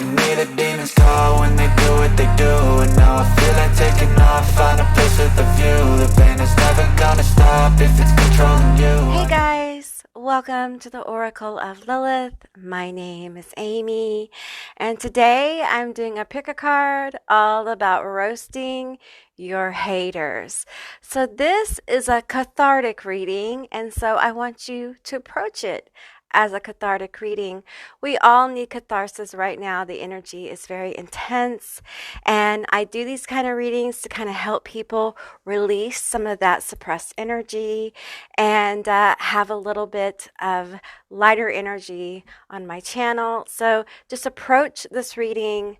Look at me, the demons call when they do what they do. And now I feel like taking off, find a place with a view. The pain is never gonna stop if it's controlling you. Hey guys, welcome to the Oracle of Lilith. My name is Amy, and today I'm doing a pick a card all about roasting your haters. So this is a cathartic reading, and so I want you to approach it as a cathartic reading. We all need catharsis right now. The energy is very intense, and I do these kind of readings to kind of help people release some of that suppressed energy and have a little bit of lighter energy on my channel. So just approach this reading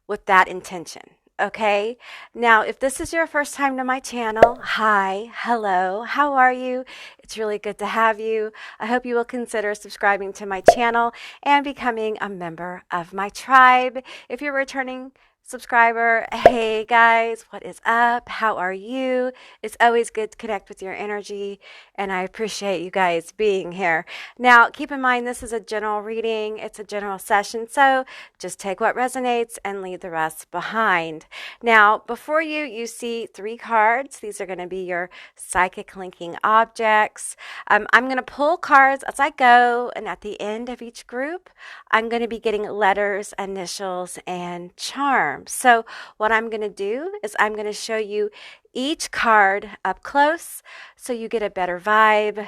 with that intention. Okay, now if this is your first time to my channel, hi, hello, how are you? It's really good to have you. I hope you will consider subscribing to my channel and becoming a member of my tribe. If you're a returning subscriber, hey guys, what is up? How are you? It's always good to connect with your energy, and I appreciate you guys being here. Now, keep in mind, this is a general reading. It's a general session, so just take what resonates and leave the rest behind. Now, before you see 3 cards. These are going to be your psychic linking objects. I'm going to pull cards as I go, and at the end of each group, I'm going to be getting letters, initials, and charms. So what I'm going to do is I'm going to show you each card up close so you get a better vibe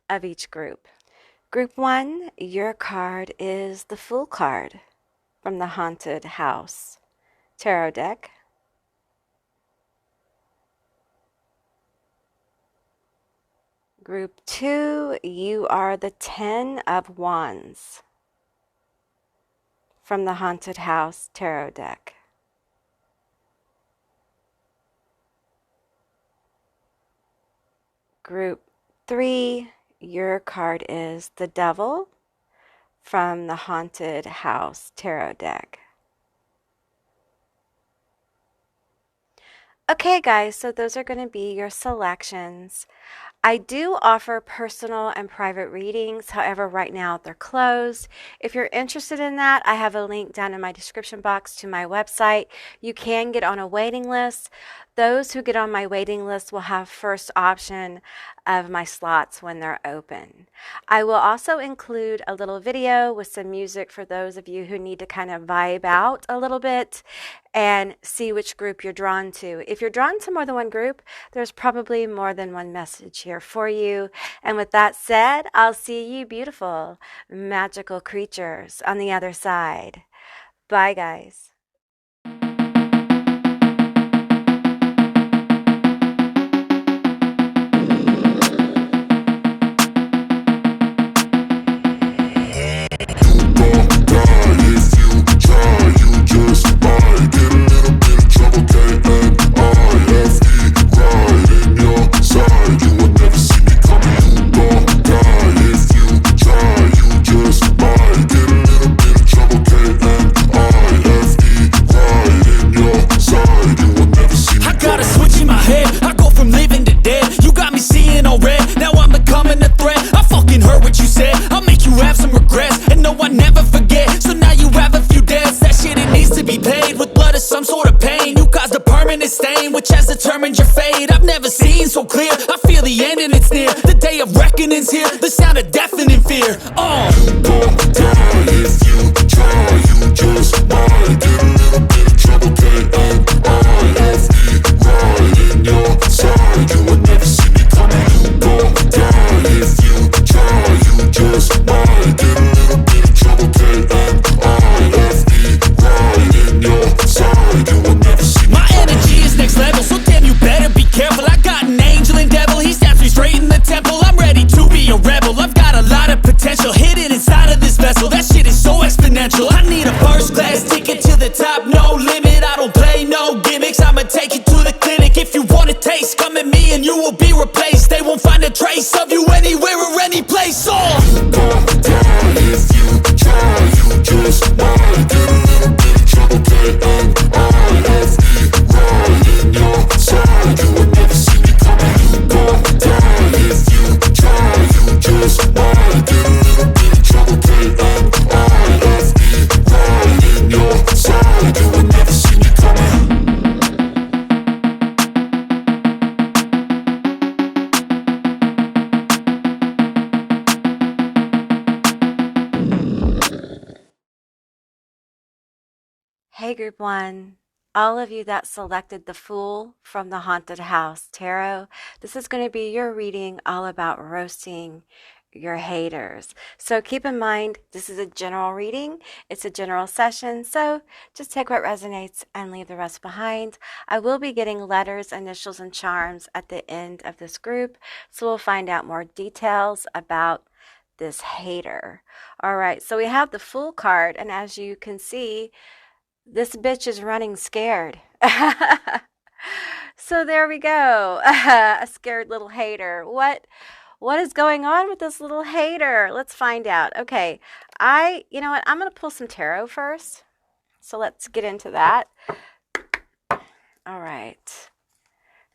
of each group. Group 1, your card is the Fool card from the Haunted House Tarot deck. Group 2, you are the 10 of Wands from the Haunted House Tarot deck. Group 3, your card is the Devil from the Haunted House Tarot deck. Okay guys, so those are going to be your selections. I do offer personal and private readings, however right now they're closed. If you're interested in that, I have a link down in my description box to my website. You can get on a waiting list. Those who get on my waiting list will have first option of my slots when they're open. I will also include a little video with some music for those of you who need to kind of vibe out a little bit and see which group you're drawn to. If you're drawn to more than one group, there's probably more than one message here for you. And with that said, I'll see you beautiful, magical creatures on the other side. Bye, guys. Some sort of pain, you caused a permanent stain, which has determined your fate. I've never seen so clear, I feel the end and it's near. The day of reckoning's here, the sound of deafening fear. You gon' die if you try, you just might get a little bit of trouble, K-N-I-F-E, right in your side, you will never see me coming. You gon' die if you try, you just might get a little bit of trouble, K-N-I-F-E, right in your side, you will never see me. My energy is next level, so damn you better be careful. I got an angel and devil, he stabs me straight in the temple. I'm ready to be a rebel, I've got a lot of potential hidden inside of this vessel. That shit is so exponential. I need a first class ticket to the top, no limit. I don't play no gimmicks, I'ma take you to the clinic. If you want a taste, come at me and you will be replaced. They won't find a trace of you anywhere or any place. You gon' die if you try, you just might get a little bit of trouble, K-N-I-F-E, right in your side, you will never see me coming. You gon' die if you try, you just might get a little bit of trouble, K-N-I-F-E, right in your Hey, Group 1. All of you that selected the Fool from the Haunted House Tarot, this is going to be your reading all about roasting your haters. So keep in mind, this is a general reading. It's a general session, so just take what resonates and leave the rest behind. I will be getting letters, initials, and charms at the end of this group, so we'll find out more details about this hater. All right, so we have the Fool card, and as you can see, this bitch is running scared. So there we go. A scared little hater. What is going on with this little hater? Let's find out. Okay. You know what? I'm going to pull some tarot first. So let's get into that. All right.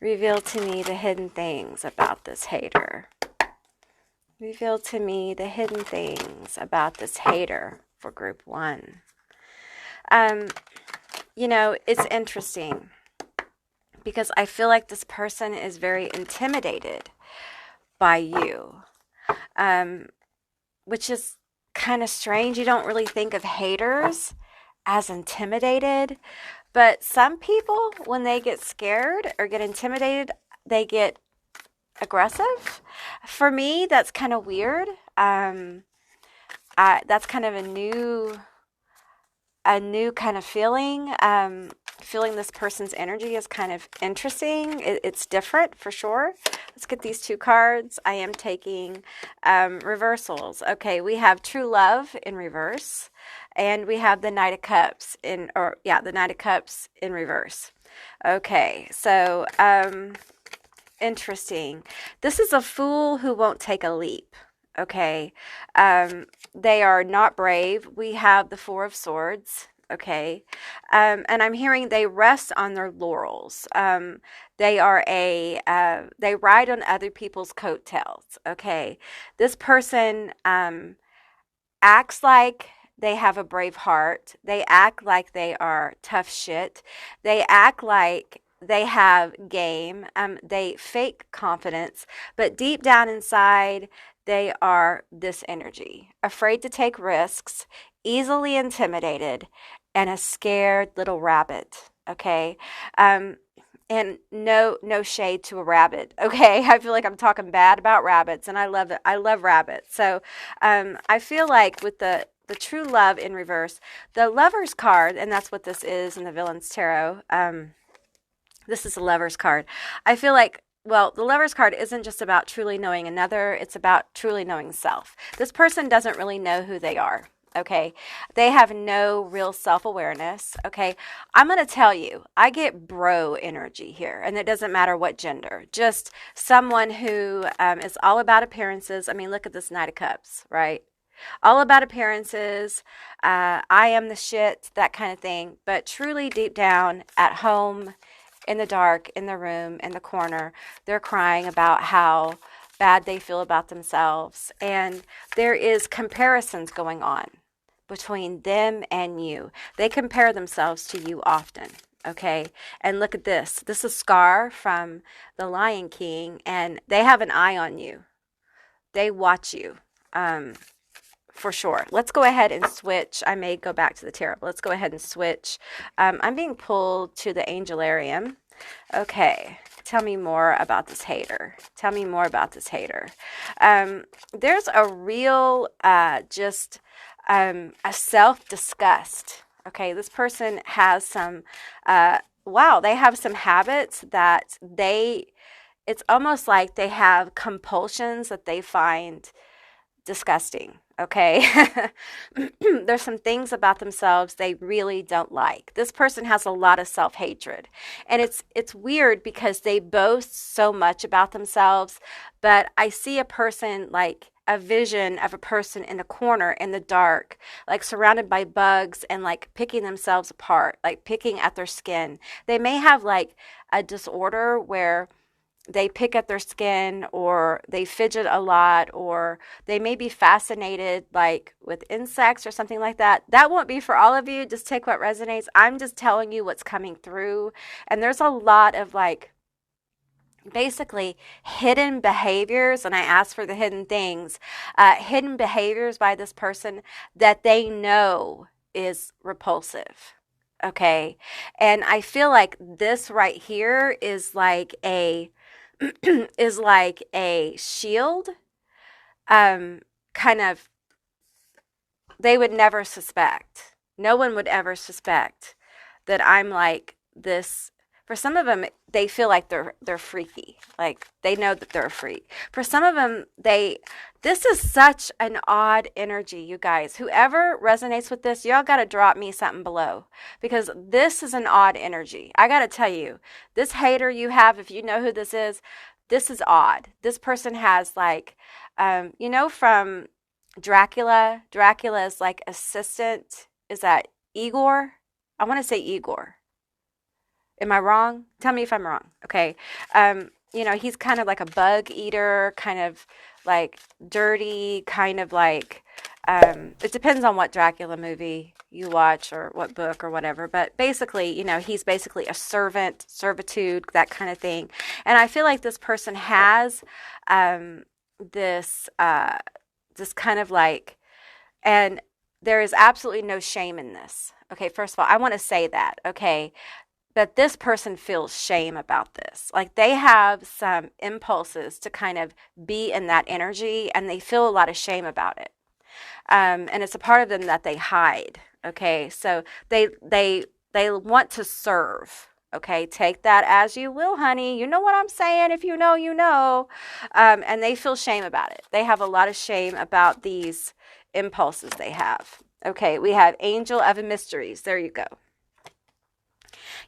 Reveal to me the hidden things about this hater. Reveal to me the hidden things about this hater for Group 1. You know, it's interesting because I feel like this person is very intimidated by you, which is kind of strange. You don't really think of haters as intimidated, but some people, when they get scared or get intimidated, they get aggressive. For me, that's kind of weird. That's kind of a new kind of feeling. Feeling this person's energy is kind of interesting. It's different for sure. Let's get these 2 cards. I am taking reversals. Okay, we have True Love in reverse, and we have the Knight of Cups the Knight of Cups in reverse. Okay, so interesting. This is a fool who won't take a leap. Okay, they are not brave. We have the 4 of Swords. Okay, and I'm hearing they rest on their laurels. They ride on other people's coattails. Okay, this person acts like they have a brave heart. They act like they are tough shit. They act like they have game. They fake confidence, but deep down inside, they are this energy, afraid to take risks, easily intimidated, and a scared little rabbit. Okay. And no shade to a rabbit. Okay. I feel like I'm talking bad about rabbits, and I love it. I love rabbits. So, I feel like with the True Love in reverse, the Lover's card, and that's what this is in the Villain's Tarot. This is a Lover's card. I feel like, well, the Lover's card isn't just about truly knowing another. It's about truly knowing self. This person doesn't really know who they are. Okay. They have no real self-awareness. Okay. I'm going to tell you, I get bro energy here, and it doesn't matter what gender, just someone who is all about appearances. I mean, look at this Knight of Cups, right? All about appearances. I am the shit, that kind of thing. But truly deep down at home, in the dark, in the room, in the corner, they're crying about how bad they feel about themselves. And there is comparisons going on between them and you. They compare themselves to you often. Okay. And look at this. This is Scar from The Lion King, and they have an eye on you. They watch you. For sure. Let's go ahead and switch. I may go back to the tarot, but let's go ahead and switch. I'm being pulled to the Angelarium. Okay. Tell me more about this hater. Tell me more about this hater. There's a real, a self-disgust. Okay. This person has some, they have some habits that it's almost like they have compulsions that they find disgusting. Okay. There's some things about themselves they really don't like. This person has a lot of self-hatred, and it's weird because they boast so much about themselves, but I see a person, like a vision of a person in a corner in the dark, like surrounded by bugs and like picking themselves apart, like picking at their skin. They may have like a disorder where they pick at their skin, or they fidget a lot, or they may be fascinated like with insects or something like that. That won't be for all of you. Just take what resonates. I'm just telling you what's coming through. And there's a lot of like basically hidden behaviors, and I ask for the hidden things, hidden behaviors by this person that they know is repulsive. Okay. And I feel like this right here is like a is like a shield. Kind of, they would never suspect. No one would ever suspect that I'm like this. For some of them, they feel like they're freaky. Like they know that they're a freak. For some of them, this is such an odd energy, you guys. Whoever resonates with this, y'all got to drop me something below, because this is an odd energy. I got to tell you, this hater you have, if you know who this is odd. This person has like, from Dracula's like assistant, is that Igor? I want to say Igor. Am I wrong? Tell me if I'm wrong. Okay. He's kind of like a bug eater, kind of like dirty, kind of like, it depends on what Dracula movie you watch or what book or whatever. But basically, he's basically a servitude, that kind of thing. And I feel like this person has this kind of like, and there is absolutely no shame in this. Okay, first of all, I want to say that, okay, that this person feels shame about this. Like they have some impulses to kind of be in that energy, and they feel a lot of shame about it. And it's a part of them that they hide. Okay, so they want to serve. Okay, take that as you will, honey. You know what I'm saying. If you know, you know. And they feel shame about it. They have a lot of shame about these impulses they have. Okay, we have Angel of Mysteries. There you go.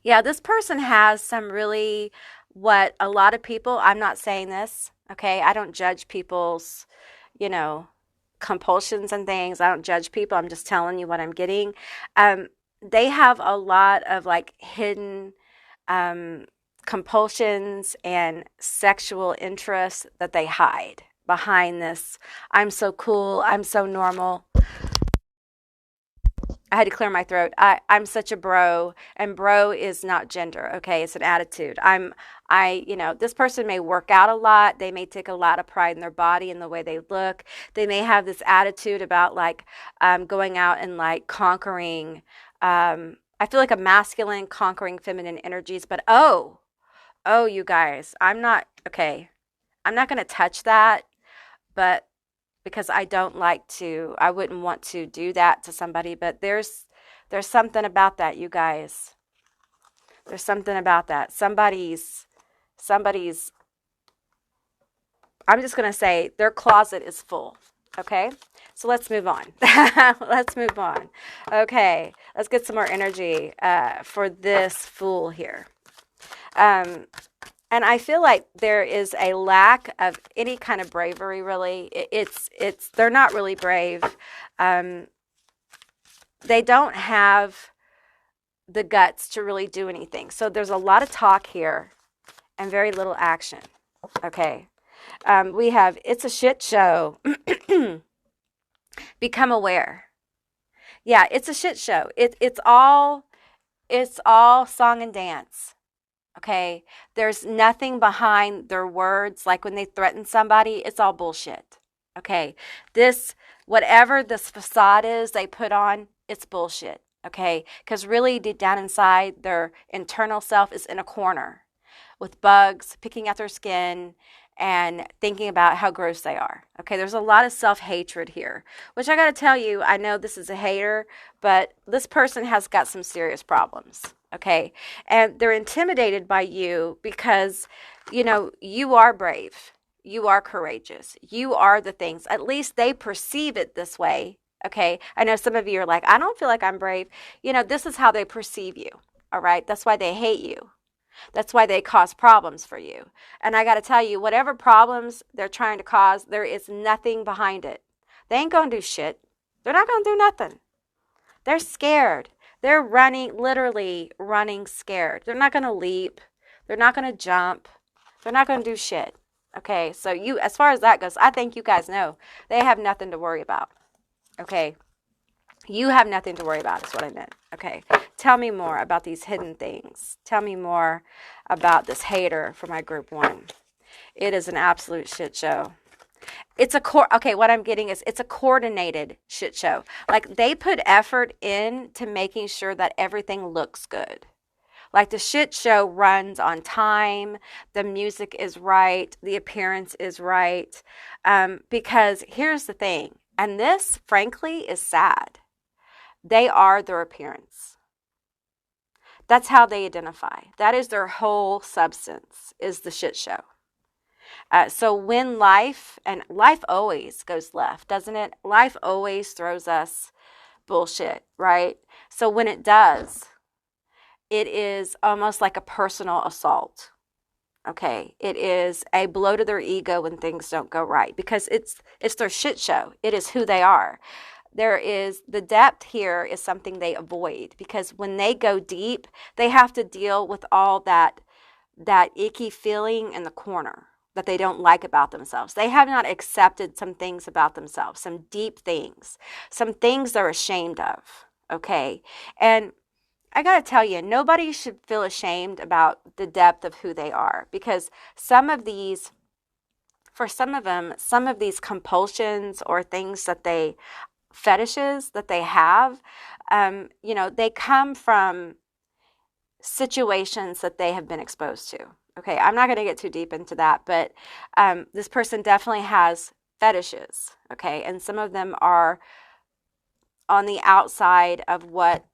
Yeah, this person has some really, what a lot of people, I'm not saying this, okay? I don't judge people's, compulsions and things. I don't judge people. I'm just telling you what I'm getting. They have a lot of like hidden compulsions and sexual interests that they hide behind this. I'm so cool. I'm so normal. I had to clear my throat. I'm such a bro, and bro is not gender. Okay. It's an attitude. This person may work out a lot. They may take a lot of pride in their body and the way they look. They may have this attitude about like, going out and like conquering, I feel like a masculine conquering feminine energies, but you guys, I'm not going to touch that, but because I wouldn't want to do that to somebody, but there's something about that, you guys. There's something about that. Somebody's, I'm just going to say their closet is full. Okay. So let's move on. Okay. Let's get some more energy, for this fool here. And I feel like there is a lack of any kind of bravery, really. They're not really brave. They don't have the guts to really do anything. So there's a lot of talk here and very little action. Okay. We have, it's a shit show. Become aware. Yeah, it's a shit show. It's all song and dance. Okay, there's nothing behind their words. Like when they threaten somebody, it's all bullshit. Okay, whatever this facade is they put on, it's bullshit. Okay, because really deep down inside, their internal self is in a corner with bugs picking at their skin and thinking about how gross they are. Okay, there's a lot of self-hatred here, which I got to tell you, I know this is a hater, but this person has got some serious problems. Okay, and they're intimidated by you because, you are brave. You are courageous. You are the things. At least they perceive it this way. Okay, I know some of you are like, I don't feel like I'm brave. This is how they perceive you. All right, that's why they hate you. That's why they cause problems for you. And I got to tell you, whatever problems they're trying to cause, there is nothing behind it. They ain't going to do shit. They're not going to do nothing. They're scared. They're literally running scared. They're not going to leap. They're not going to jump. They're not going to do shit. Okay, so as far as that goes, I think you guys know they have nothing to worry about. Okay, you have nothing to worry about is what I meant. Okay, tell me more about these hidden things. Tell me more about this hater for my group 1. It is an absolute shit show. okay, what I'm getting is it's a coordinated shit show. Like they put effort in to making sure that everything looks good. Like the shit show runs on time, the music is right, the appearance is right. Because here's the thing, and this, frankly, is sad. They are their appearance. That's how they identify. That is their whole substance, is the shit show. So when life always goes left, doesn't it? Life always throws us bullshit, right? So when it does, it is almost like a personal assault. Okay, it is a blow to their ego when things don't go right, because it's their shit show. It is who they are. There is the depth here is something they avoid, because when they go deep, they have to deal with all that icky feeling in the corner that they don't like about themselves. They have not accepted some things about themselves, some deep things, some things they're ashamed of. Okay, and I got to tell you, nobody should feel ashamed about the depth of who they are, because for some of them, some of these compulsions or things fetishes that they have, they come from situations that they have been exposed to. Okay, I'm not going to get too deep into that, but this person definitely has fetishes. Okay, and some of them are on the outside of what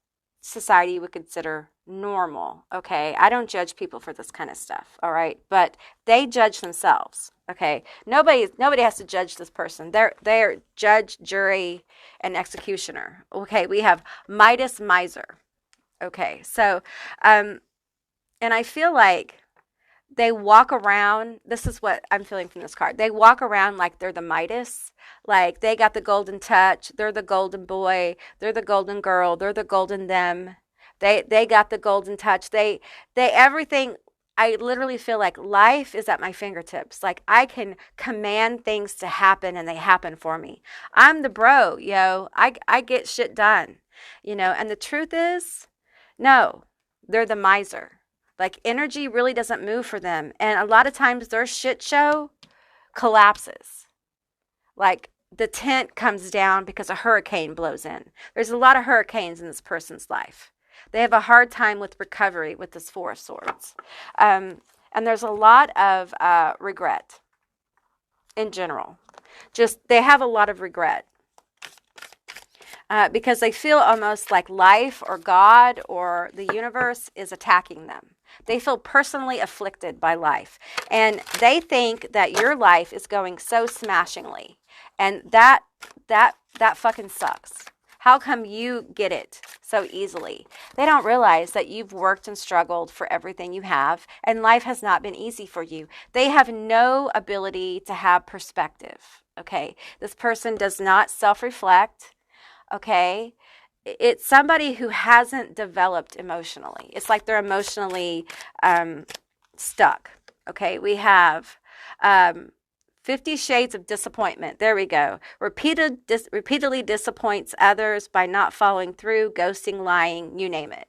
society would consider normal. Okay, I don't judge people for this kind of stuff. All right, but they judge themselves. Okay, nobody has to judge this person. They're judge, jury, and executioner. Okay, we have Midas, miser. Okay, so and I feel like they walk around, this is what I'm feeling from this card. They walk around like they're the Midas, like they got the golden touch, they're the golden boy, they're the golden girl, they're the golden them. They got the golden touch. They everything. I literally feel like life is at my fingertips. Like I can command things to happen and they happen for me. I'm the bro, yo. I get shit done. And the truth is, no, they're the miser. Like energy really doesn't move for them. And a lot of times their shit show collapses. Like the tent comes down because a hurricane blows in. There's a lot of hurricanes in this person's life. They have a hard time with recovery with this Four of Swords. And there's a lot of regret in general. Just they have a lot of regret. Because they feel almost like life or God or the universe is attacking them. They feel personally afflicted by life. And they think that your life is going so smashingly. And that fucking sucks. How come you get it so easily? They don't realize that you've worked and struggled for everything you have, and life has not been easy for you. They have no ability to have perspective, okay? This person does not self-reflect, okay? It's somebody who hasn't developed emotionally. It's like they're emotionally stuck, okay? We have 50 Shades of Disappointment. There we go. Repeatedly disappoints others by not following through, ghosting, lying, you name it.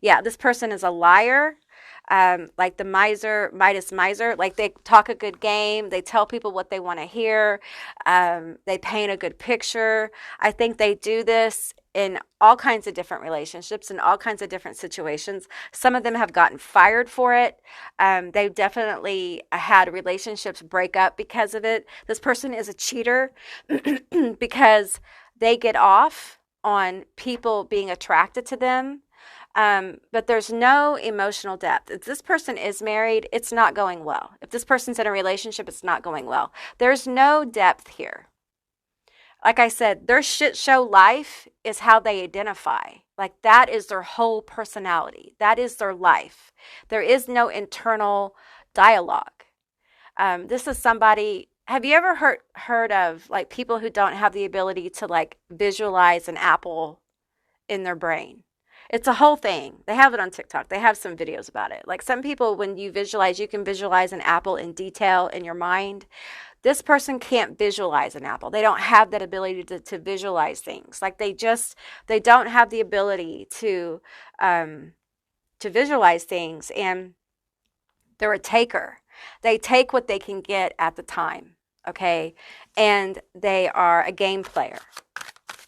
Yeah, this person is a liar. Like the Midas miser, like they talk a good game. They tell people what they want to hear. They paint a good picture. I think they do this in all kinds of different relationships, in all kinds of different situations. Some of them have gotten fired for it. They've definitely had relationships break up because of it. This person is a cheater because they get off on people being attracted to them. But there's no emotional depth. If this person is married, it's not going well. If this person's in a relationship, it's not going well. There's no depth here. Like I said, their shit show life is how they identify. Like that is their whole personality. That is their life. There is no internal dialogue. This is somebody, have you ever heard of like people who don't have the ability to like visualize an apple in their brain? It's a whole thing. They have it on TikTok. They have some videos about it. Like some people, when you can visualize an apple in detail in your mind. This person can't visualize an apple. They don't have that ability to visualize things. Like they don't have the ability to visualize things, and they're a taker. They take what they can get at the time. okay? And they are a game player.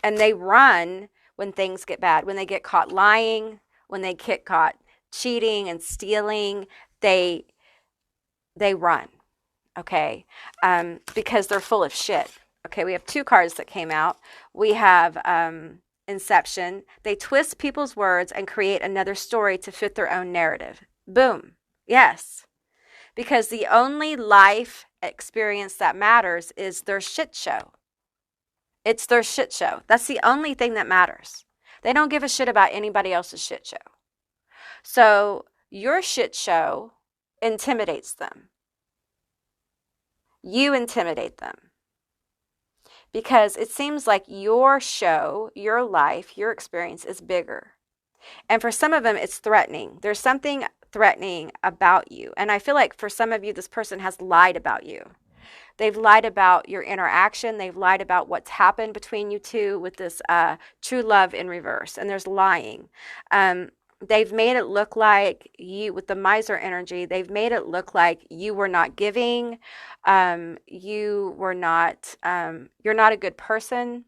And they run when things get bad, when they get caught lying, when they get caught cheating and stealing, they run, okay? Because they're full of shit. Okay, we have 2 cards that came out. We have Inception. They twist people's words and create another story to fit their own narrative. Boom. Yes. Because the only life experience that matters is their shit show. It's their shit show. That's the only thing that matters. They don't give a shit about anybody else's shit show. So your shit show intimidates them. You intimidate them. Because it seems like your show, your life, your experience is bigger. And for some of them, it's threatening. There's something threatening about you. And I feel like for some of you, this person has lied about you. They've lied about your interaction. They've lied about what's happened between you two with this true love in reverse. And there's lying. They've made it look like you, with the miser energy, they've made it look like you were not giving. You were not, you're not a good person,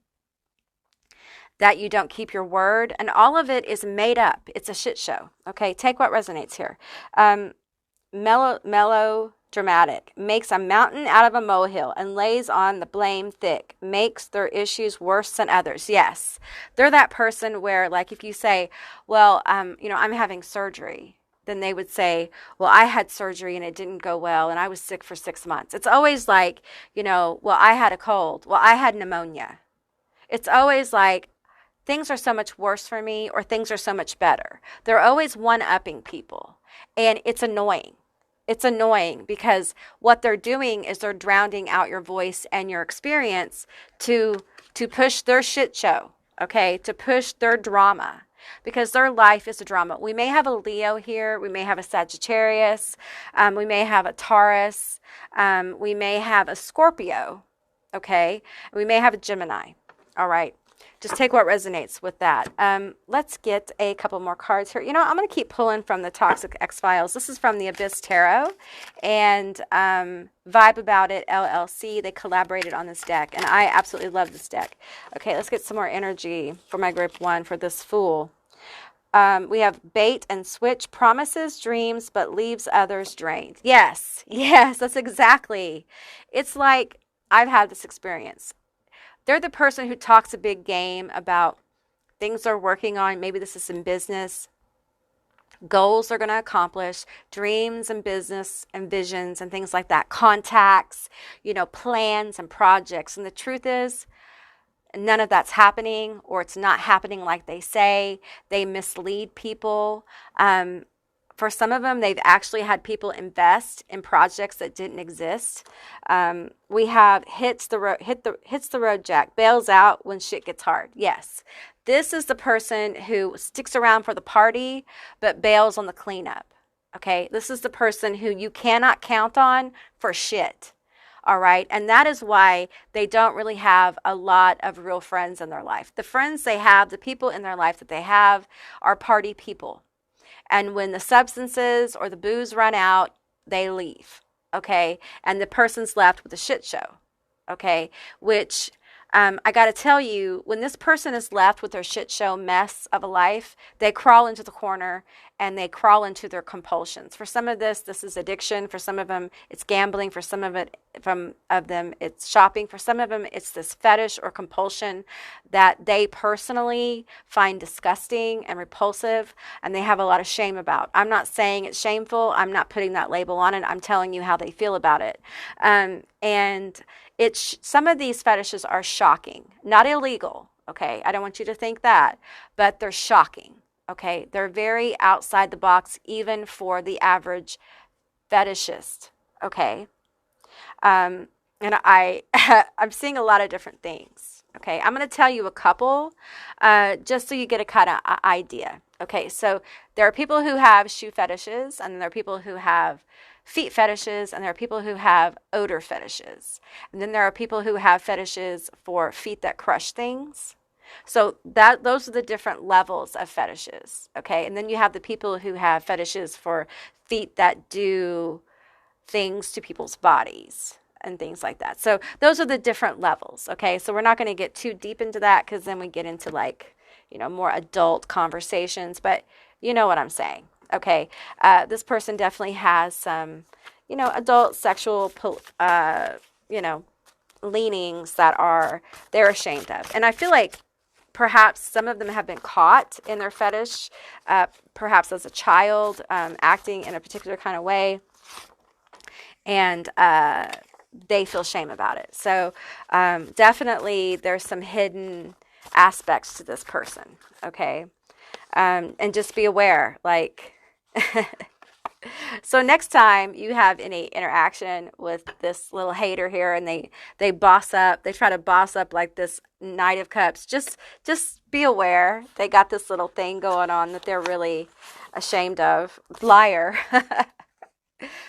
that you don't keep your word. And all of it is made up. It's a shit show. Okay, take what resonates here. Melodramatic, makes a mountain out of a molehill and lays on the blame thick, makes their issues worse than others. Yes, they're that person where, like, if you say, well, I'm having surgery, then they would say, well, I had surgery and it didn't go well and I was sick for 6 months. It's always like, well, I had a cold. Well, I had pneumonia. It's always like, things are so much worse for me, or things are so much better. They're always one-upping people, and it's annoying. It's annoying because what they're doing is they're drowning out your voice and your experience to push their shit show, okay? To push their drama, because their life is a drama. We may have a Leo here. We may have a Sagittarius. We may have a Taurus. We may have a Scorpio, okay? We may have a Gemini, all right? Just take what resonates with that. Let's get a couple more cards here. I'm going to keep pulling from the Toxic X-Files. This is from the Abyss Tarot and Vibe About It, LLC. They collaborated on this deck, and I absolutely love this deck. Okay, let's get some more energy for my group 1 for this Fool. We have bait and switch, promises dreams, but leaves others drained. Yes, that's exactly. It's like, I've had this experience. They're the person who talks a big game about things they're working on. Maybe this is in business, goals they're going to accomplish, dreams and business and visions and things like that, contacts, plans and projects. And the truth is, none of that's happening, or it's not happening like they say. They mislead people. For some of them, they've actually had people invest in projects that didn't exist. We have hits the road jack, bails out when shit gets hard. Yes, this is the person who sticks around for the party but bails on the cleanup. Okay, this is the person who you cannot count on for shit. All right, and that is why they don't really have a lot of real friends in their life. The friends they have, the people in their life that they have, are party people. And when the substances or the booze run out, they leave, okay? And the person's left with a shit show, okay? Which, I got to tell you, when this person is left with their shit show mess of a life, they crawl into the corner and they crawl into their compulsions. For some of this is addiction. For some of them, it's gambling. For some of them, it's shopping. For some of them, it's this fetish or compulsion that they personally find disgusting and repulsive, and they have a lot of shame about. I'm not saying it's shameful. I'm not putting that label on it. I'm telling you how they feel about it. And some of these fetishes are shocking, not illegal. Okay, I don't want you to think that, but they're shocking. Okay, they're very outside the box, even for the average fetishist. Okay, and I'm seeing a lot of different things. Okay, I'm going to tell you a couple, just so you get a kind of idea. Okay, so there are people who have shoe fetishes, and there are people who have feet fetishes, and there are people who have odor fetishes, and then there are people who have fetishes for feet that crush things. So those are the different levels of fetishes, okay? And then you have the people who have fetishes for feet that do things to people's bodies, and things like that. So those are the different levels. Okay, so we're not going to get too deep into that because then we get into like, more adult conversations, but you know what I'm saying. Okay, this person definitely has some, adult sexual, leanings that they're ashamed of. And I feel like perhaps some of them have been caught in their fetish, perhaps as a child, acting in a particular kind of way, and they feel shame about it. So definitely there's some hidden aspects to this person, okay? And just be aware, like, so next time you have any interaction with this little hater here and they try to boss up like this Knight of Cups, just be aware they got this little thing going on that they're really ashamed of. Liar.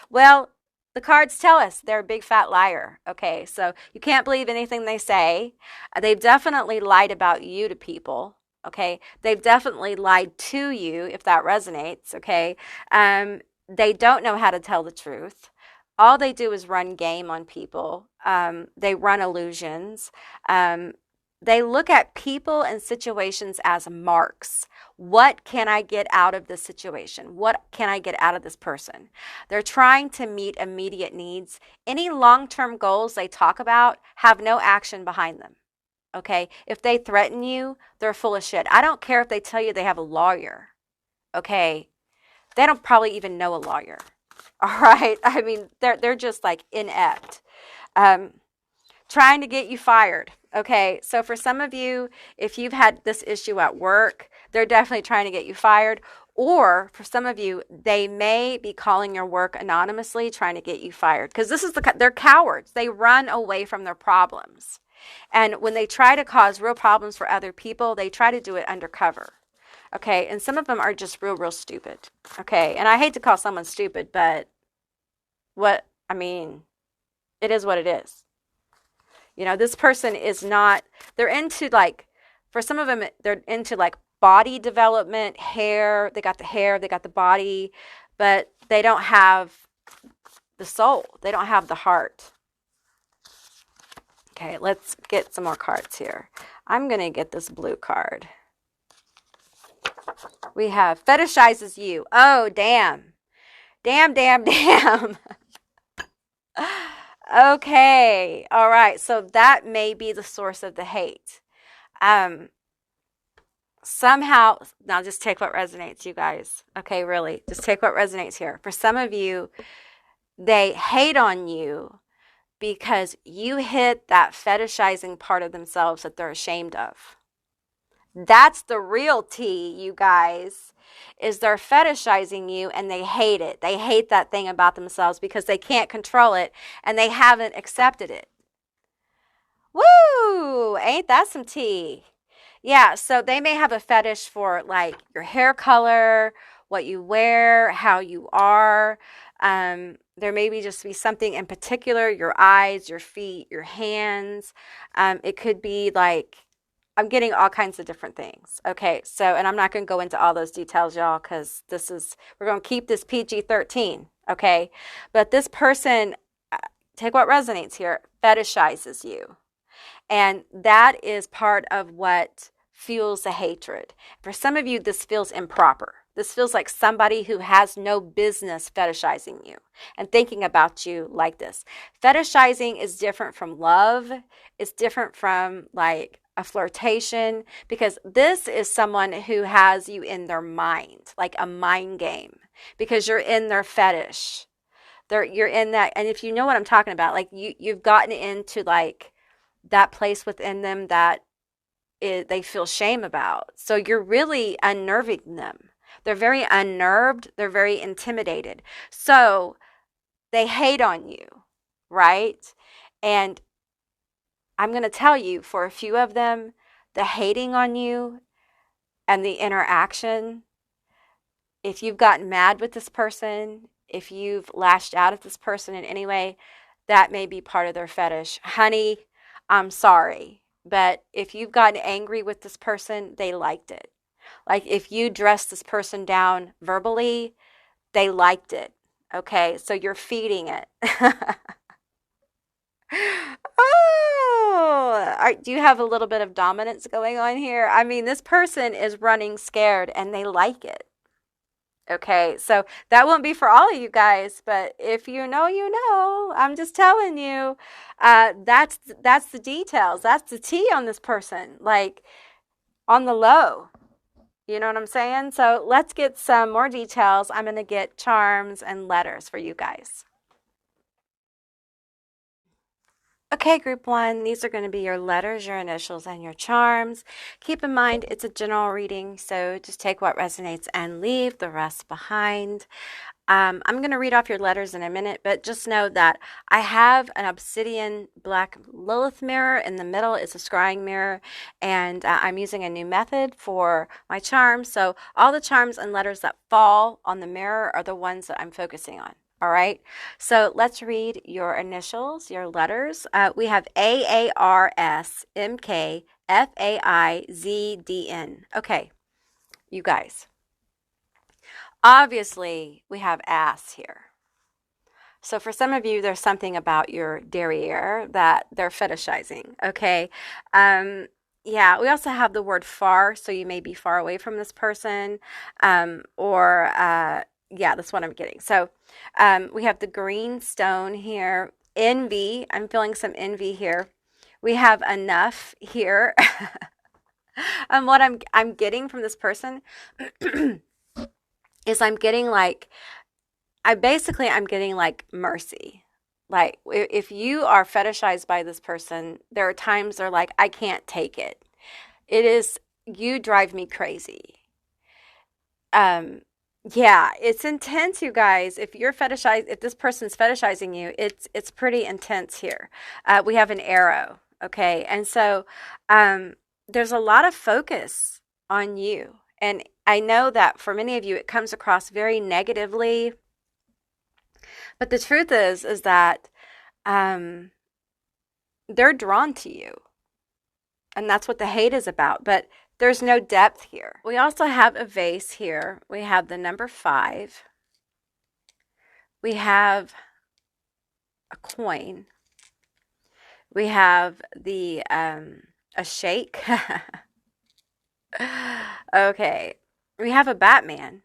Well, the cards tell us they're a big fat liar. Okay, so you can't believe anything they say. They've definitely lied about you to people. Okay, they've definitely lied to you, if that resonates. Okay, they don't know how to tell the truth. All they do is run game on people. They run illusions. They look at people and situations as marks. What can I get out of this situation? What can I get out of this person? They're trying to meet immediate needs. Any long-term goals they talk about have no action behind them. Okay? If they threaten you, they're full of shit. I don't care if they tell you they have a lawyer. Okay? They don't probably even know a lawyer. All right? I mean, they're just like inept. Trying to get you fired. Okay, so for some of you, if you've had this issue at work, they're definitely trying to get you fired. Or for some of you, they may be calling your work anonymously, trying to get you fired. Because they're cowards. They run away from their problems. And when they try to cause real problems for other people, they try to do it undercover. Okay, and some of them are just real stupid. Okay, and I hate to call someone stupid, but it is what it is. This person is not, they're into like, for some of them, they're into like body development, hair. They got the body, but they don't have the soul. They don't have the heart. Okay, let's get some more cards here. I'm going to get this blue card. We have fetishizes you. Oh, damn. Damn. Okay. All right. So that may be the source of the hate. Somehow, now just take what resonates, you guys. Okay, really. Just take what resonates here. For some of you, they hate on you because you hit that fetishizing part of themselves that they're ashamed of. That's the real tea, you guys, is they're fetishizing you and they hate it. They hate that thing about themselves because they can't control it and they haven't accepted it. Woo! Ain't that some tea? Yeah, so they may have a fetish for like your hair color, what you wear, how you are. There may just be something in particular, your eyes, your feet, your hands. It could be like, I'm getting all kinds of different things. Okay, so, and I'm not going to go into all those details, y'all, because we're going to keep this PG-13, okay? But this person, take what resonates here, fetishizes you. And that is part of what fuels the hatred. For some of you, this feels improper. This feels like somebody who has no business fetishizing you and thinking about you like this. Fetishizing is different from love. It's different from like a flirtation, because this is someone who has you in their mind, like a mind game, because you're in their fetish. You're in that, and if you know what I'm talking about, like you've gotten into like that place within them that they feel shame about. So you're really unnerving them. They're very unnerved. They're very intimidated. So they hate on you, right? And I'm going to tell you, for a few of them, the hating on you and the interaction, if you've gotten mad with this person, if you've lashed out at this person in any way, that may be part of their fetish. Honey, I'm sorry, but if you've gotten angry with this person, they liked it. Like if you dressed this person down verbally, they liked it. Okay, so you're feeding it. Oh, do you have a little bit of dominance going on here? I mean, this person is running scared and they like it. Okay, so that won't be for all of you guys, but if you know, you know. I'm just telling you, that's the details. That's the tea on this person, like on the low. You know what I'm saying? So let's get some more details. I'm going to get charms and letters for you guys. Okay, group one, these are going to be your letters, your initials, and your charms. Keep in mind, it's a general reading, so just take what resonates and leave the rest behind. I'm going to read off your letters in a minute, but just know that I have an obsidian black Lilith mirror. In the middle is a scrying mirror, and I'm using a new method for my charms. So all the charms and letters that fall on the mirror are the ones that I'm focusing on. All right, so let's read your initials, your letters. We have AARSMKFAIZDN. Okay, you guys. Obviously, we have ass here. So for some of you, there's something about your derriere that they're fetishizing, okay? Yeah, we also have the word far, so you may be far away from this person, yeah, that's what I'm getting. So we have the green stone here. Envy. I'm feeling some envy here. We have enough here. And what I'm getting from this person is I'm getting like I'm getting like mercy. Like if you are fetishized by this person, there are times they're like, I can't take it. It is, you drive me crazy. Yeah, it's intense, you guys. If this person's fetishizing you, it's pretty intense here. We have an arrow, okay? And so there's a lot of focus on you. And I know that for many of you, it comes across very negatively. But the truth is that they're drawn to you. And that's what the hate is about. But there's no depth here. We also have a vase here. We have the number 5. We have a coin. We have the a shake. Okay. We have a Batman.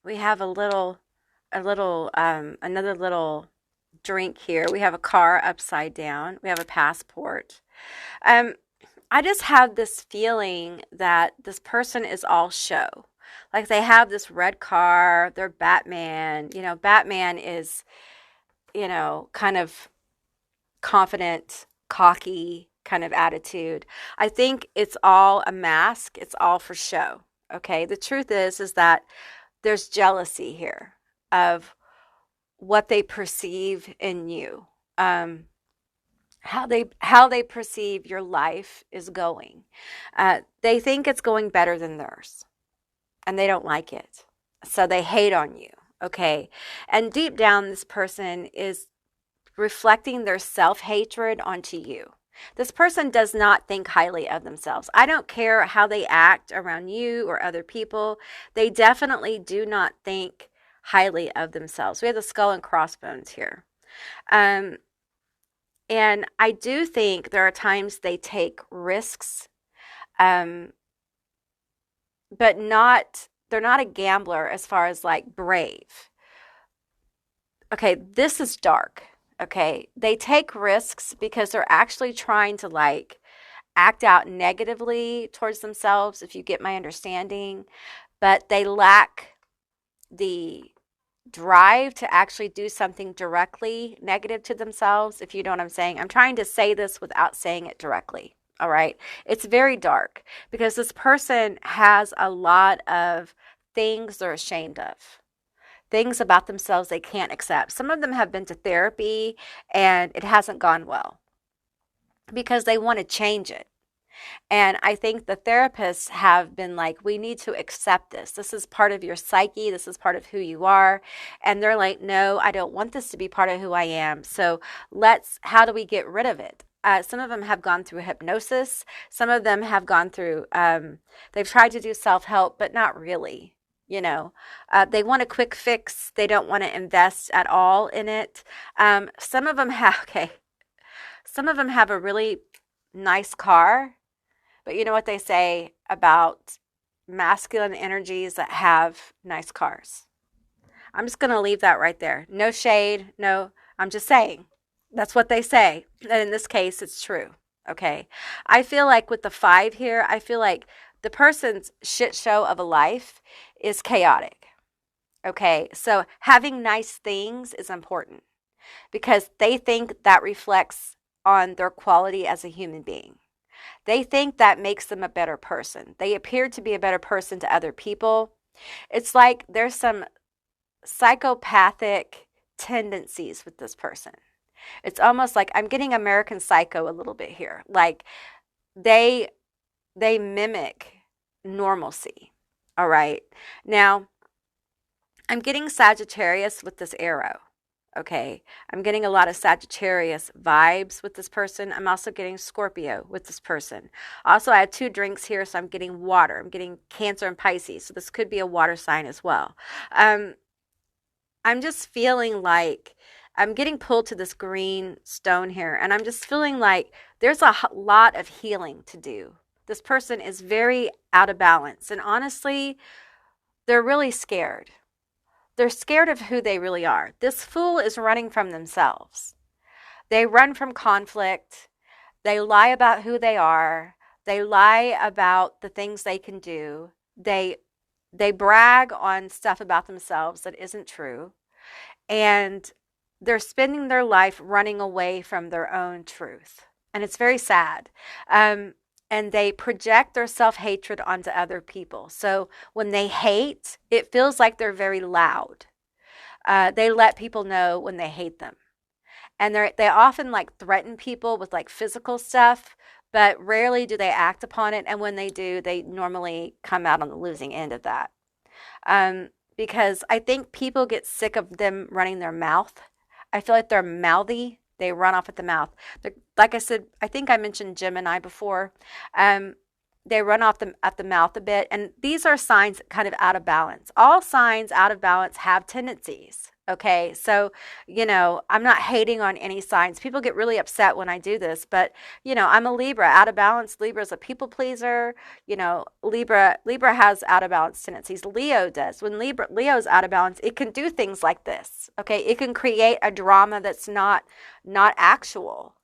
We have another little drink here. We have a car upside down. We have a passport. I just have this feeling that this person is all show. Like they have this red car, they're Batman. You know, Batman is, kind of confident, cocky kind of attitude. I think it's all a mask. It's all for show. Okay. The truth is that there's jealousy here of what they perceive in you. How they perceive your life is going. They think it's going better than theirs, and they don't like it. So they hate on you, okay? And deep down, this person is reflecting their self-hatred onto you. This person does not think highly of themselves. I don't care how they act around you or other people. They definitely do not think highly of themselves. We have the skull and crossbones here. And I do think there are times they take risks, but they're not a gambler as far as like brave. Okay, this is dark. Okay, they take risks because they're actually trying to like act out negatively towards themselves, if you get my understanding, but they lack the drive to actually do something directly negative to themselves, if you know what I'm saying. I'm trying to say this without saying it directly. All right. It's very dark because this person has a lot of things they're ashamed of, things about themselves they can't accept. Some of them have been to therapy and it hasn't gone well because they want to change it. And I think the therapists have been like, we need to accept this. This is part of your psyche. This is part of who you are. And they're like, no, I don't want this to be part of who I am. So how do we get rid of it? Some of them have gone through hypnosis. Some of them have gone through, they've tried to do self-help, but not really. They want a quick fix. They don't want to invest at all in it. Some of them have a really nice car, but you know what they say about masculine energies that have nice cars. I'm just going to leave that right there. No shade. No, I'm just saying. That's what they say. And in this case, it's true. Okay. I feel like with the 5 here, I feel like the person's shit show of a life is chaotic. Okay. So having nice things is important because they think that reflects on their quality as a human being. They think that makes them a better person. They appear to be a better person to other people. It's like there's some psychopathic tendencies with this person. It's almost like I'm getting American Psycho a little bit here. Like they mimic normalcy. All right. Now, I'm getting Sagittarius with this arrow. Okay. I'm getting a lot of Sagittarius vibes with this person. I'm also getting Scorpio with this person. Also, I have 2 drinks here, so I'm getting water. I'm getting Cancer and Pisces. So this could be a water sign as well. I'm just feeling like I'm getting pulled to this green stone here, and I'm just feeling like there's a lot of healing to do. This person is very out of balance, and honestly, they're really scared. They're scared of who they really are. This fool is running from themselves. They run from conflict. They lie about who they are. They lie about the things they can do. They brag on stuff about themselves that isn't true. And they're spending their life running away from their own truth. And it's very sad. And they project their self-hatred onto other people. So when they hate, it feels like they're very loud. They let people know when they hate them. And they often like threaten people with like physical stuff, but rarely do they act upon it. And when they do, they normally come out on the losing end of that. Because I think people get sick of them running their mouth. I feel like they're mouthy. They run off at the mouth. Like I said, I think I mentioned Gemini before. They run off at the mouth a bit. And these are signs kind of out of balance. All signs out of balance have tendencies. Okay, so, I'm not hating on any signs. People get really upset when I do this, but, I'm a Libra. Out of balance, Libra is a people pleaser. Libra has out of balance tendencies. Leo does. When Leo's out of balance, it can do things like this. Okay, it can create a drama that's not actual,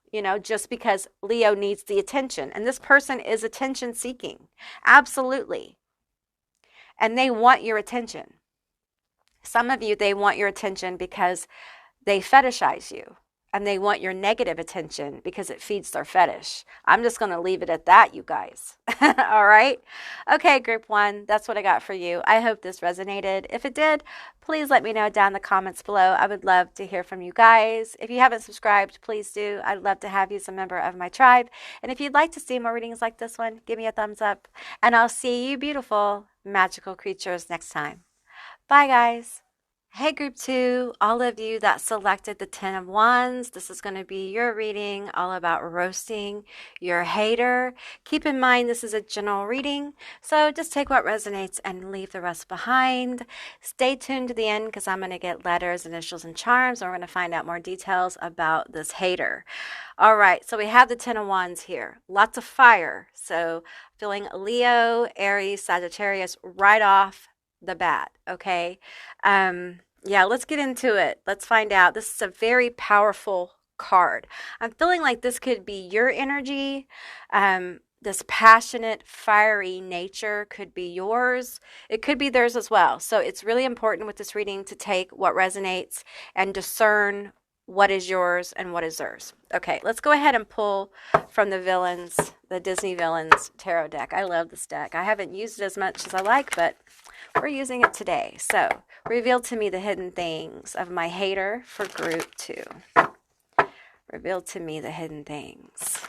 just because Leo needs the attention. And this person is attention seeking. Absolutely. And they want your attention. Some of you, they want your attention because they fetishize you, and they want your negative attention because it feeds their fetish. I'm just going to leave it at that, you guys. All right? Okay, group 1, that's what I got for you. I hope this resonated. If it did, please let me know down in the comments below. I would love to hear from you guys. If you haven't subscribed, please do. I'd love to have you as a member of my tribe. And if you'd like to see more readings like this one, give me a thumbs up. And I'll see you beautiful, magical creatures next time. Bye, guys. Hey, group 2, all of you that selected the 10 of Wands, this is going to be your reading all about roasting your hater. Keep in mind, this is a general reading, so just take what resonates and leave the rest behind. Stay tuned to the end because I'm going to get letters, initials, and charms, and we're going to find out more details about this hater. All right, so we have the 10 of Wands here. Lots of fire, so feeling Leo, Aries, Sagittarius right off the bat. Okay. Yeah, let's get into it. Let's find out. This is a very powerful card. I'm feeling like this could be your energy. This passionate, fiery nature could be yours. It could be theirs as well. So it's really important with this reading to take what resonates and discern what is yours and what is theirs. Okay, let's go ahead and pull from the Disney Villains Tarot deck. I love this deck. I haven't used it as much as I like, but we're using it today. So, reveal to me the hidden things of my hater for group 2. Reveal to me the hidden things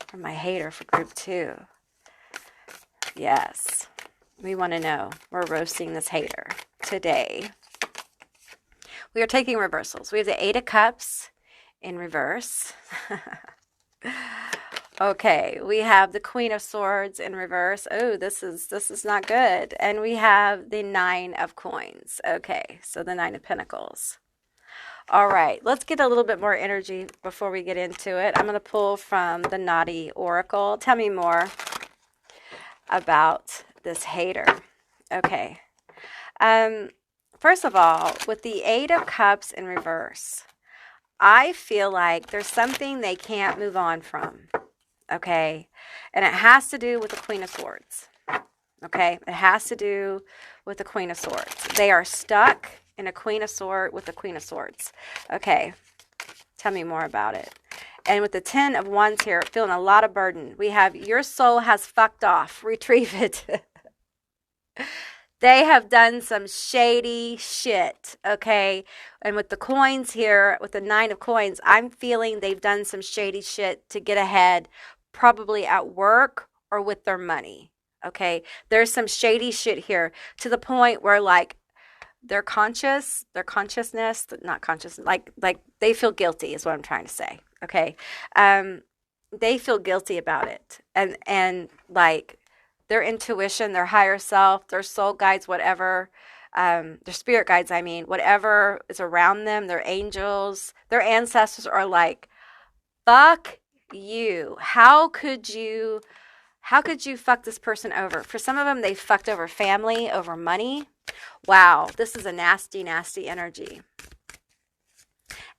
for my hater for group 2. Yes, we want to know. We're roasting this hater today. We are taking reversals. We have the 8 of Cups in reverse. Okay, we have the Queen of Swords in reverse. Oh, this is not good. And we have the Nine of Coins. Okay, so the Nine of Pentacles. All right, let's get a little bit more energy before we get into it. I'm going to pull from the Naughty Oracle. Tell me more about this hater. Okay. First of all, with the Eight of Cups in reverse, I feel like there's something they can't move on from. Okay. And it has to do with the Queen of Swords. Okay. It has to do with the Queen of Swords. They are stuck in a Queen of Swords with the Queen of Swords. Okay. Tell me more about it. And with the 10 of Wands here, feeling a lot of burden. We have your soul has fucked off. Retrieve it. They have done some shady shit, okay? And with the coins here, with the 9 of coins, I'm feeling they've done some shady shit to get ahead, probably at work or with their money, okay? There's some shady shit here to the point where, like, their consciousness, not conscious, like they feel guilty is what I'm trying to say, okay? They feel guilty about it. And like, their intuition, their higher self, their soul guides, whatever, their spirit guides, I mean, whatever is around them, their angels, their ancestors are like, fuck you. How could you fuck this person over? For some of them, they fucked over family, over money. Wow, this is a nasty, nasty energy.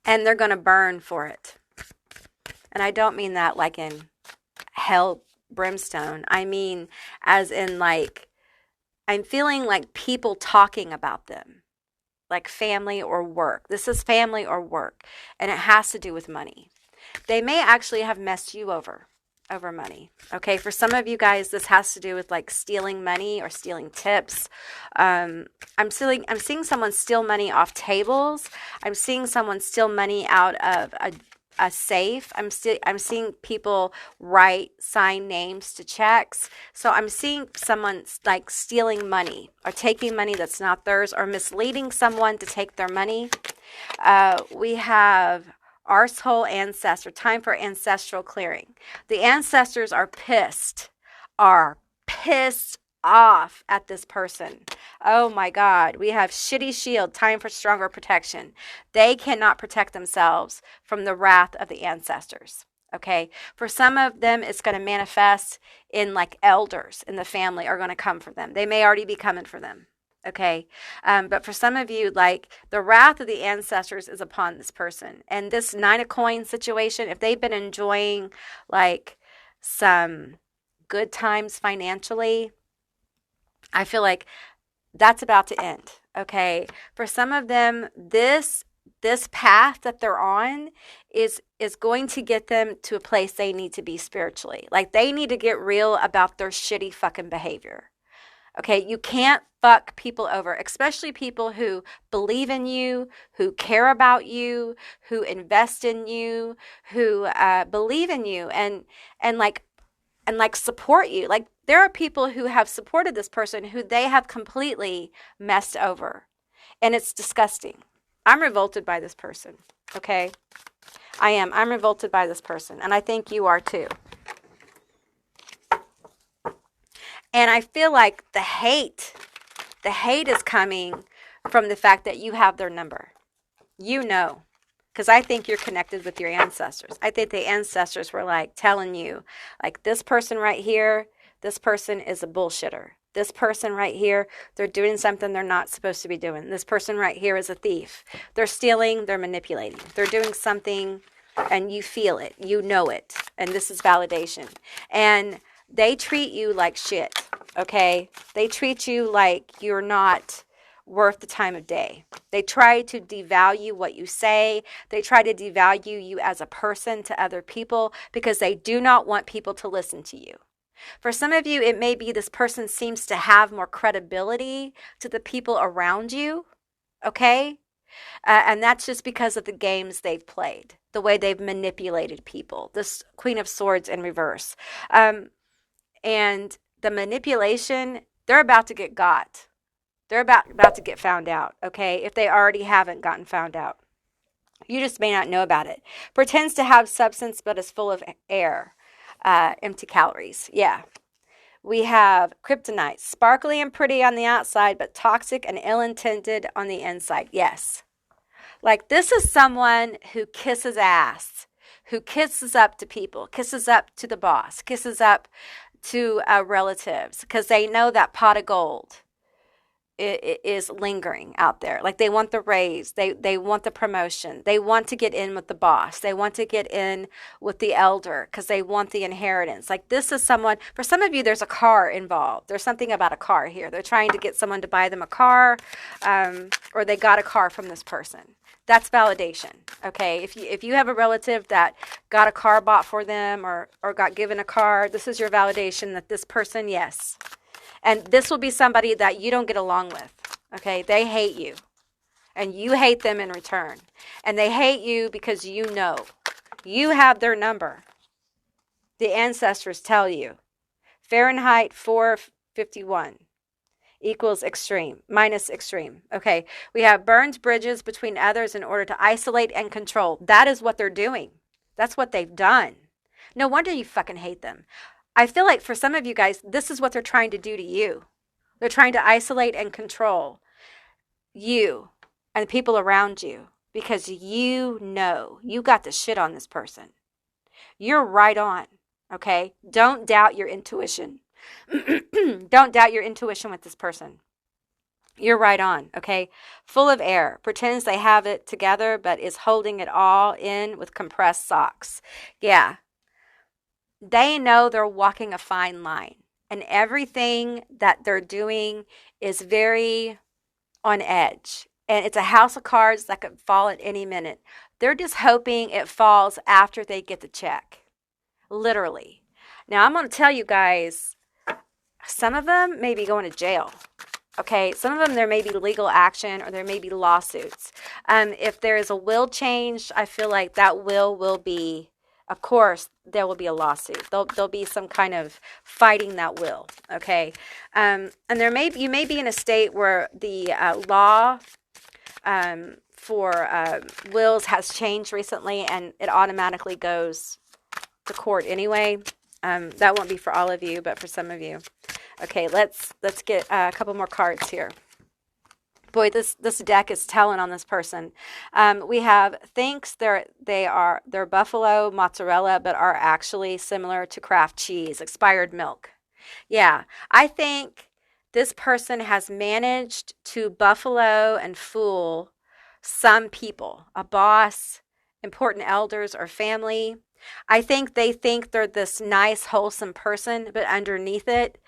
And they're going to burn for it. And I don't mean that like in hell brimstone. I mean, as in, like, I'm feeling like people talking about them, like family or work. This is family or work, and it has to do with money. They may actually have messed you over money. Okay, for some of you guys, this has to do with like stealing money or stealing tips. I'm seeing someone steal money off tables. I'm seeing someone steal money out of a safe. I'm seeing people sign names to checks. So I'm seeing someone like stealing money or taking money that's not theirs or misleading someone to take their money. We have arsehole ancestor, time for ancestral clearing. The ancestors are pissed off at this person. Oh my God. We have shitty shield, time for stronger protection. They cannot protect themselves from the wrath of the ancestors. Okay. For some of them, it's going to manifest in like elders in the family are going to come for them. They may already be coming for them. Okay. But for some of you, like the wrath of the ancestors is upon this person. And this 9 of coins situation, if they've been enjoying like some good times financially, I feel like that's about to end. Okay. For some of them, this path that they're on is going to get them to a place they need to be spiritually. Like they need to get real about their shitty fucking behavior. Okay, you can't fuck people over, especially people who believe in you, who care about you, who invest in you, who believe in you and like support you. Like there are people who have supported this person who they have completely messed over. And it's disgusting. I'm revolted by this person. Okay? I am. I'm revolted by this person. And I think you are too. And I feel like the hate is coming from the fact that you have their number. You know. Because I think you're connected with your ancestors. I think the ancestors were like telling you, like this person right here, this person is a bullshitter. This person right here, they're doing something they're not supposed to be doing. This person right here is a thief. They're stealing, they're manipulating. They're doing something and you feel it, you know it. And this is validation. And they treat you like shit, okay? They treat you like you're not worth the time of day. They try to devalue what you say. They try to devalue you as a person to other people because they do not want people to listen to you. For some of you, it may be this person seems to have more credibility to the people around you, okay? And that's just because of the games they've played, the way they've manipulated people. This Queen of Swords in reverse. And the manipulation, they're about to get got. They're about to get found out, okay? If they already haven't gotten found out. You just may not know about it. Pretends to have substance but is full of air. empty calories. Yeah. We have kryptonite, sparkly and pretty on the outside, but toxic and ill-intended on the inside. Yes. Like, this is someone who kisses ass, who kisses up to people, kisses up to the boss, kisses up to relatives, because they know that pot of gold is lingering out there. Like, they want the raise, they want the promotion, they want to get in with the boss, they want to get in with the elder because they want the inheritance. Like, this is someone, for some of you, there's a car involved. There's something about a car here. They're trying to get someone to buy them a car, or they got a car from this person. That's validation. Okay, if you have a relative that got a car bought for them, or got given a car, this is your validation that this person, yes. And this will be somebody that you don't get along with, okay? They hate you, and you hate them in return. And they hate you because you know. You have their number. The ancestors tell you. Fahrenheit 451 equals extreme, minus extreme. Okay, we have burns bridges between others in order to isolate and control. That is what they're doing. That's what they've done. No wonder you fucking hate them. I feel like for some of you guys, this is what they're trying to do to you. They're trying to isolate and control you and the people around you because you know you got the shit on this person. You're right on, okay? Don't doubt your intuition. Don't doubt your intuition with this person. You're right on, okay? Full of air, pretends they have it together, but is holding it all in with compressed socks. Yeah. They know they're walking a fine line, and everything that they're doing is very on edge. And it's a house of cards that could fall at any minute. They're just hoping it falls after they get the check. Literally. Now, I'm going to tell you guys, some of them may be going to jail. Okay, some of them, there may be legal action or there may be lawsuits. If there is a will change, I feel like that will be, of course, there will be a lawsuit. There'll be some kind of fighting that will, okay? And you may be in a state where the law for wills has changed recently and it automatically goes to court anyway. That won't be for all of you, but for some of you. Okay, let's get a couple more cards here. Boy, this deck is telling on this person. We have thinks they're buffalo mozzarella, but are actually similar to Kraft cheese, expired milk. Yeah, I think this person has managed to buffalo and fool some people, a boss, important elders, or family. I think they think they're this nice, wholesome person, but underneath it,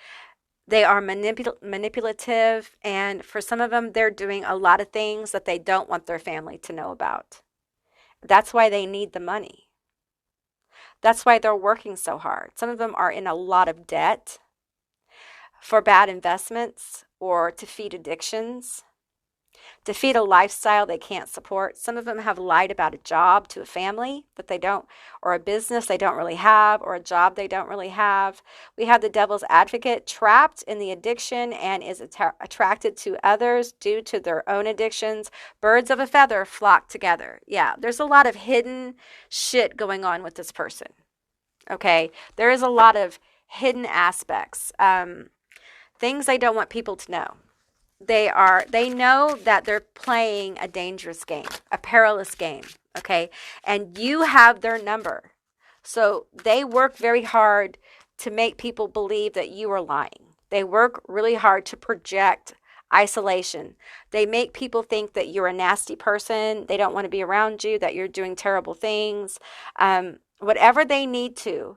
they are manipulative, and for some of them, they're doing a lot of things that they don't want their family to know about. That's why they need the money. That's why they're working so hard. Some of them are in a lot of debt for bad investments or to feed addictions, to feed a lifestyle they can't support. Some of them have lied about a job to a family that they don't, or a business they don't really have, or a job they don't really have. We have the devil's advocate, trapped in the addiction and is attracted to others due to their own addictions. Birds of a feather flock together. Yeah, there's a lot of hidden shit going on with this person. Okay, there is a lot of hidden aspects, things they don't want people to know. They know that they're playing a dangerous game, a perilous game, okay? And you have their number. So they work very hard to make people believe that you are lying. They work really hard to project isolation. They make people think that you're a nasty person. They don't want to be around you, that you're doing terrible things. Whatever they need to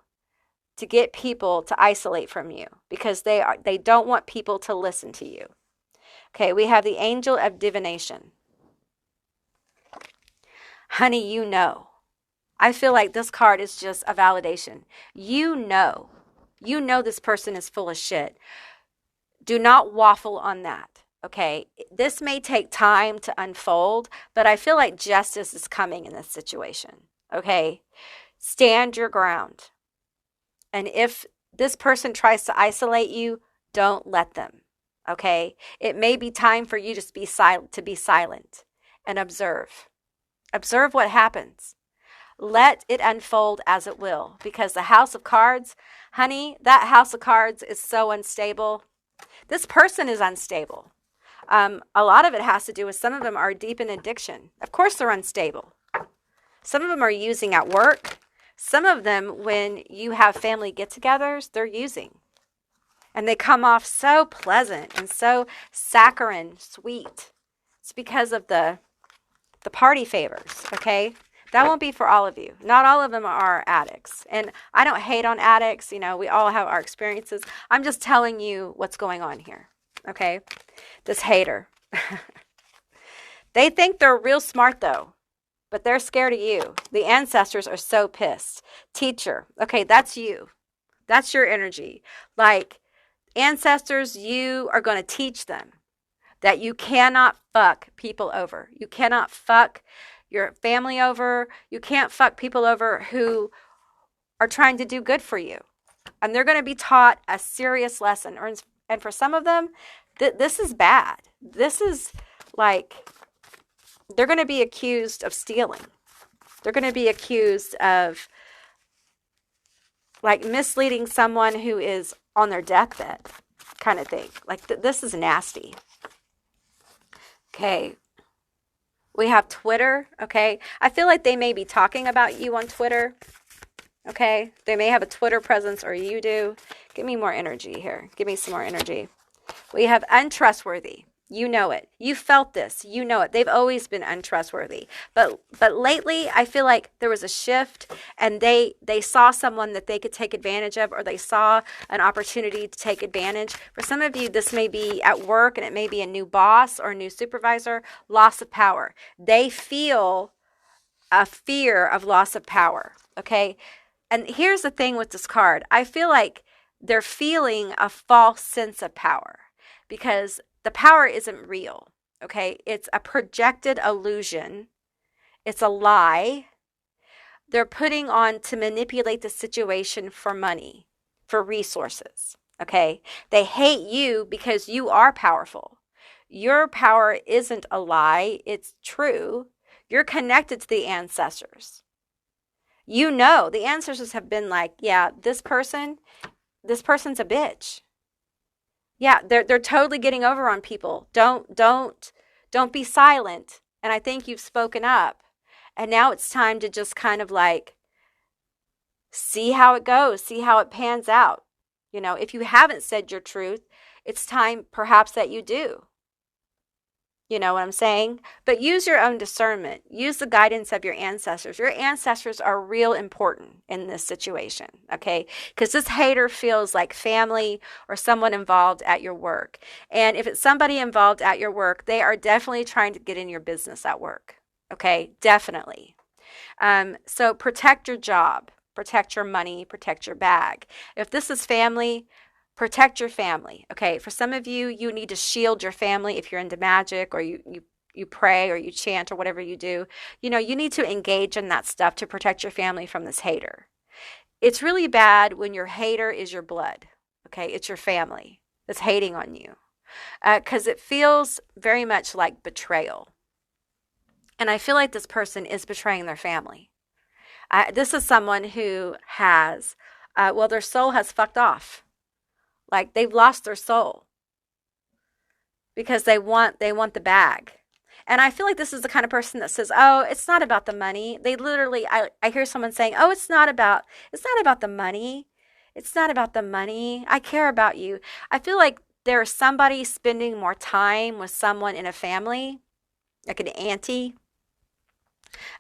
get people to isolate from you, because they don't want people to listen to you. Okay, we have the angel of divination. Honey, you know. I feel like this card is just a validation. You know this person is full of shit. Do not waffle on that, okay? This may take time to unfold, but I feel like justice is coming in this situation, okay? Stand your ground. And if this person tries to isolate you, don't let them. Okay, it may be time for you to be silent and observe. Observe what happens. let it unfold as it will, because the house of cards, honey, that house of cards is so unstable. This person is unstable. A lot of it has to do with some of them are deep in addiction. Of course they're unstable. Some of them are using at work. Some of them, when you have family get-togethers, they're using. And they come off so pleasant and so saccharine sweet. It's because of the party favors, okay? That won't be for all of you. Not all of them are addicts. And I don't hate on addicts. You know, we all have our experiences. I'm just telling you what's going on here, okay? This hater. They think they're real smart, though. But they're scared of you. The ancestors are so pissed. Teacher, okay, that's you. That's your energy. Like, ancestors, you are going to teach them that you cannot fuck people over. You cannot fuck your family over. You can't fuck people over who are trying to do good for you. And they're going to be taught a serious lesson. And for some of them, this is bad. This is like... They're going to be accused of stealing. They're going to be accused of like misleading someone who is on their deathbed kind of thing. Like this is nasty. Okay. We have Twitter. Okay. I feel like they may be talking about you on Twitter. Okay. They may have a Twitter presence, or you do. Give me more energy here. Give me some more energy. We have untrustworthy. You know it. You felt this. You know it. They've always been untrustworthy. But lately, I feel like there was a shift, and they saw someone that they could take advantage of, or they saw an opportunity to take advantage. For some of you, this may be at work, and it may be a new boss or a new supervisor. Loss of power. They feel a fear of loss of power. Okay? And here's the thing with this card. I feel like they're feeling a false sense of power, because the power isn't real, okay? It's a projected illusion. It's a lie. They're putting on to manipulate the situation for money, for resources, okay? They hate you because you are powerful. Your power isn't a lie. It's true. You're connected to the ancestors. You know, the ancestors have been like, yeah, this person's a bitch. Yeah, they're totally getting over on people. Don't be silent. And I think you've spoken up. And now it's time to just kind of like see how it goes, see how it pans out. You know, if you haven't said your truth, it's time perhaps that you do. You know what I'm saying? But use your own discernment. Use the guidance of your ancestors. Your ancestors are real important in this situation, okay? Because this hater feels like family or someone involved at your work. And if it's somebody involved at your work, they are definitely trying to get in your business at work, okay? Definitely. So protect your job, protect your money, protect your bag. If this is family, protect your family, okay? For some of you, you need to shield your family if you're into magic, or you pray, or you chant, or whatever you do. You know, you need to engage in that stuff to protect your family from this hater. It's really bad when your hater is your blood, okay? It's your family that's hating on you, because it feels very much like betrayal. And I feel like this person is betraying their family. This is someone who has, their soul has fucked off. Like they've lost their soul because they want the bag. And I feel like this is the kind of person that says, oh, it's not about the money. They literally, I hear someone saying, oh, it's not about the money. It's not about the money. I care about you. I feel like there's somebody spending more time with someone in a family, like an auntie,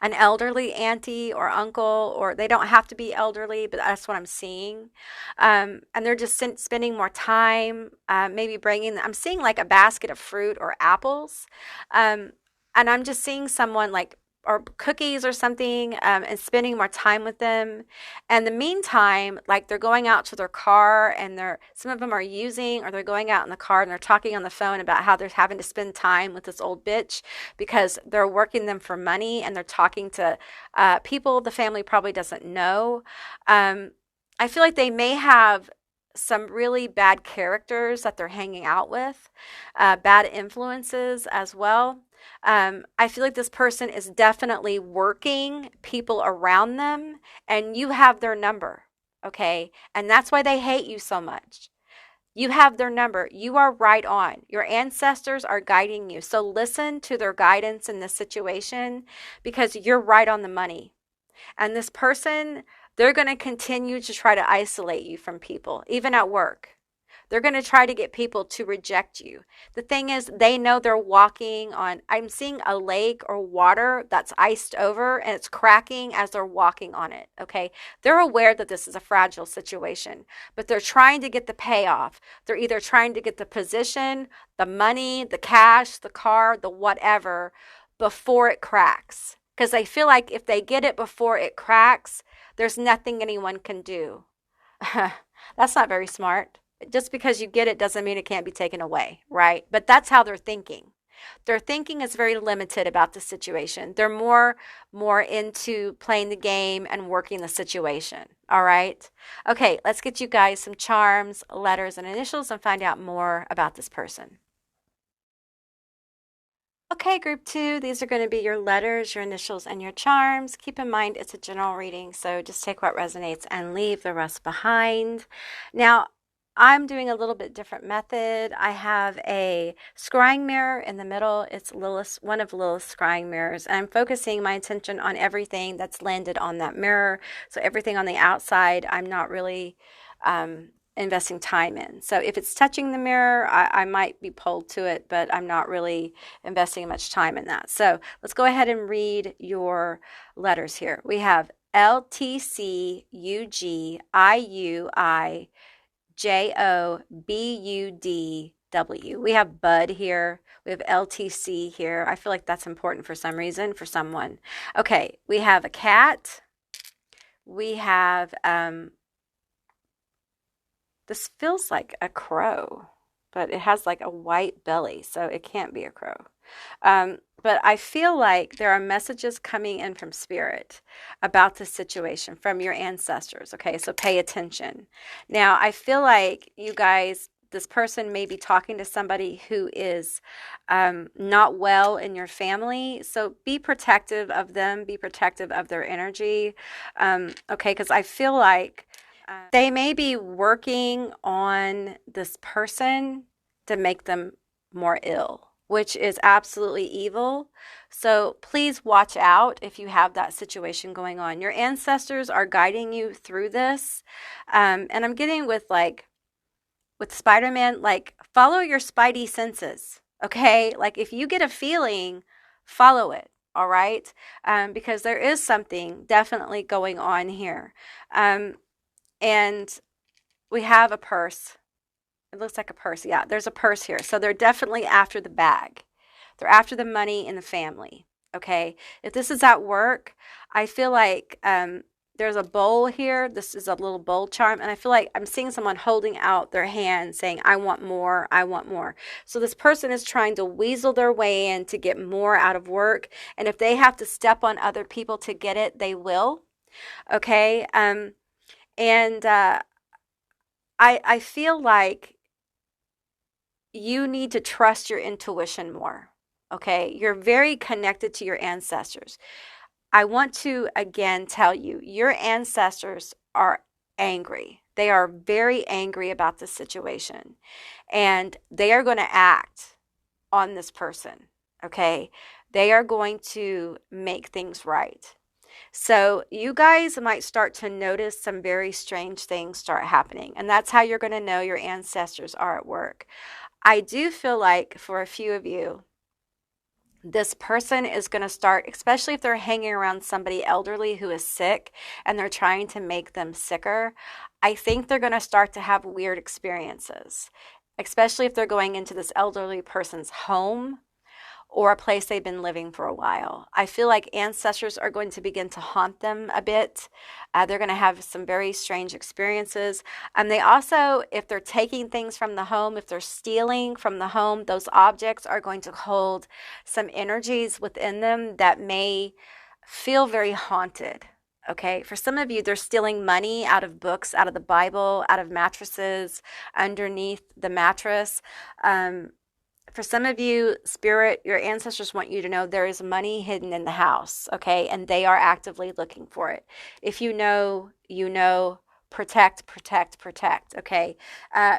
an elderly auntie or uncle, or they don't have to be elderly, but that's what I'm seeing. And they're just spending more time, maybe I'm seeing like a basket of fruit or apples. And I'm just seeing someone like, or cookies or something, and spending more time with them. And in the meantime, like they're going out to their car, and some of them are using, or they're going out in the car and they're talking on the phone about how they're having to spend time with this old bitch because they're working them for money, and they're talking to people the family probably doesn't know. I feel like they may have some really bad characters that they're hanging out with, bad influences as well. I feel like this person is definitely working people around them, and you have their number, okay? And that's why they hate you so much. You have their number. You are right on. Your ancestors are guiding you. So listen to their guidance in this situation because you're right on the money. And this person, they're going to continue to try to isolate you from people, even at work. They're going to try to get people to reject you. The thing is, they know they're walking on, I'm seeing a lake or water that's iced over and it's cracking as they're walking on it, okay? They're aware that this is a fragile situation, but they're trying to get the payoff. They're either trying to get the position, the money, the cash, the car, the whatever, before it cracks. Because they feel like if they get it before it cracks, there's nothing anyone can do. That's not very smart. Just because you get it doesn't mean it can't be taken away, right? But that's how they're thinking. Their thinking is very limited about the situation. They're more into playing the game and working the situation, all right? Okay, let's get you guys some charms, letters, and initials and find out more about this person. Okay, group 2, these are going to be your letters, your initials, and your charms. Keep in mind it's a general reading, so just take what resonates and leave the rest behind. Now, I'm doing a little bit different method. I have a scrying mirror in the middle. It's Lilith, one of Lilith's scrying mirrors. And I'm focusing my attention on everything that's landed on that mirror. So everything on the outside, I'm not really investing time in. So if it's touching the mirror, I might be pulled to it, but I'm not really investing much time in that. So let's go ahead and read your letters here. We have L, T, C, U, G, I, U, I, J, O, B, U, D, W. We have Bud here. We have LTC here. I feel like that's important for some reason for someone. Okay, we have a cat. We have, this feels like a crow, but it has like a white belly, so it can't be a crow. But I feel like there are messages coming in from spirit about this situation from your ancestors. Okay, so pay attention. Now, I feel like you guys, this person may be talking to somebody who is not well in your family. So be protective of them, be protective of their energy. Okay, because I feel like they may be working on this person to make them more ill, which is absolutely evil. So please watch out if you have that situation going on. Your ancestors are guiding you through this. And I'm getting with Spider-Man, like follow your spidey senses, okay? Like if you get a feeling, follow it, all right? Because there is something definitely going on here. And we have a purse. It looks like a purse. Yeah, there's a purse here. So they're definitely after the bag. They're after the money in the family, okay? If this is at work, I feel like there's a bowl here. This is a little bowl charm. And I feel like I'm seeing someone holding out their hand saying, I want more, I want more. So this person is trying to weasel their way in to get more out of work. And if they have to step on other people to get it, they will, okay? And I feel like you need to trust your intuition more, okay? You're very connected to your ancestors. I want to, again, tell you, your ancestors are angry. They are very angry about this situation. And they are going to act on this person, okay? They are going to make things right. So you guys might start to notice some very strange things start happening. And that's how you're going to know your ancestors are at work. I do feel like for a few of you, this person is going to start, especially if they're hanging around somebody elderly who is sick and they're trying to make them sicker, I think they're going to start to have weird experiences, especially if they're going into this elderly person's home or a place they've been living for a while. I feel like ancestors are going to begin to haunt them a bit. They're going to have some very strange experiences. They also, if they're taking things from the home, if they're stealing from the home, those objects are going to hold some energies within them that may feel very haunted. Okay, for some of you, they're stealing money out of books, out of the Bible, out of mattresses, underneath the mattress. For some of you, spirit, your ancestors want you to know there is money hidden in the house, okay? And they are actively looking for it. If you know, you know, protect, protect, protect, okay?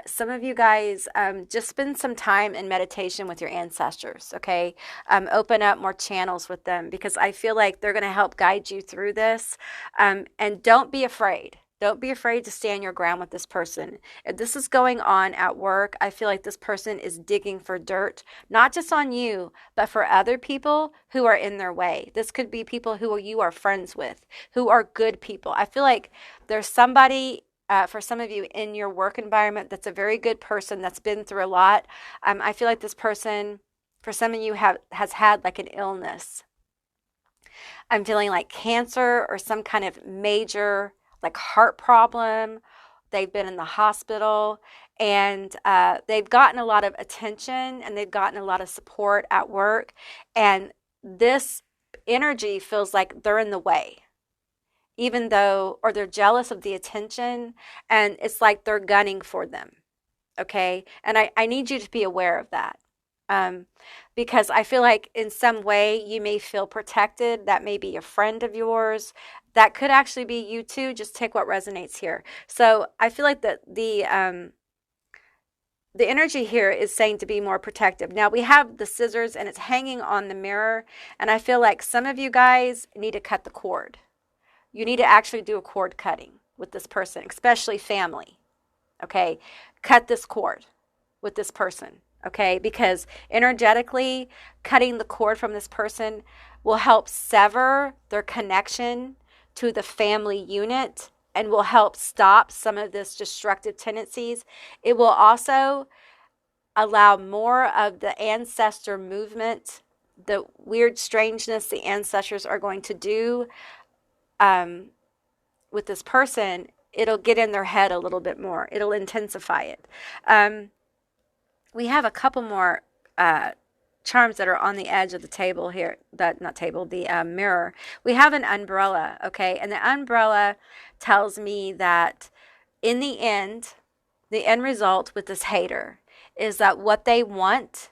Some of you guys, just spend some time in meditation with your ancestors, okay? Open up more channels with them because I feel like they're going to help guide you through this. And don't be afraid. Don't be afraid to stand your ground with this person. If this is going on at work, I feel like this person is digging for dirt, not just on you, but for other people who are in their way. This could be people who you are friends with, who are good people. I feel like there's somebody, for some of you in your work environment, that's a very good person that's been through a lot. I feel like this person, for some of you, has had like an illness. I'm feeling like cancer or some kind of major like heart problem. They've been in the hospital and they've gotten a lot of attention and they've gotten a lot of support at work. And this energy feels like they're in the way, even though, or they're jealous of the attention and it's like they're gunning for them. Okay. And I need you to be aware of that. Because I feel like in some way you may feel protected. That may be a friend of yours. That could actually be you too. Just take what resonates here. So I feel like the energy here is saying to be more protective. Now we have the scissors and it's hanging on the mirror. And I feel like some of you guys need to cut the cord. You need to actually do a cord cutting with this person, especially family. Okay. Cut this cord with this person. Okay, because energetically, cutting the cord from this person will help sever their connection to the family unit and will help stop some of this destructive tendencies. It will also allow more of the ancestor movement, the weird strangeness the ancestors are going to do with this person. It'll get in their head a little bit more. It'll intensify it. We have a couple more charms that are on the edge of the table here. The mirror. We have an umbrella, okay? And the umbrella tells me that in the end result with this hater is that what they want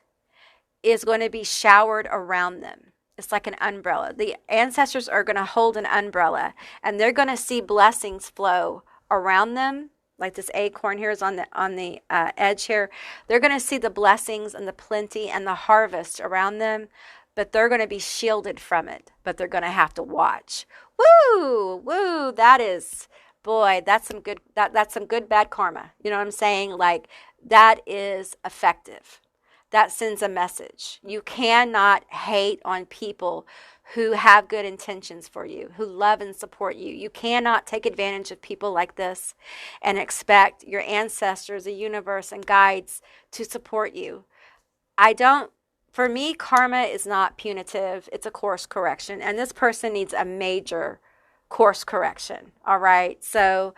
is going to be showered around them. It's like an umbrella. The ancestors are going to hold an umbrella and they're going to see blessings flow around them. Like this acorn here is on the edge here. They're going to see the blessings and the plenty and the harvest around them, but they're going to be shielded from it. But they're going to have to watch. Woo, woo! That is, boy, that's some good. That's some good bad karma. You know what I'm saying? Like that is effective. That sends a message. You cannot hate on people who have good intentions for you, who love and support you. You cannot take advantage of people like this and expect your ancestors, the universe, and guides to support you. For me, karma is not punitive. It's a course correction. And this person needs a major course correction. All right. So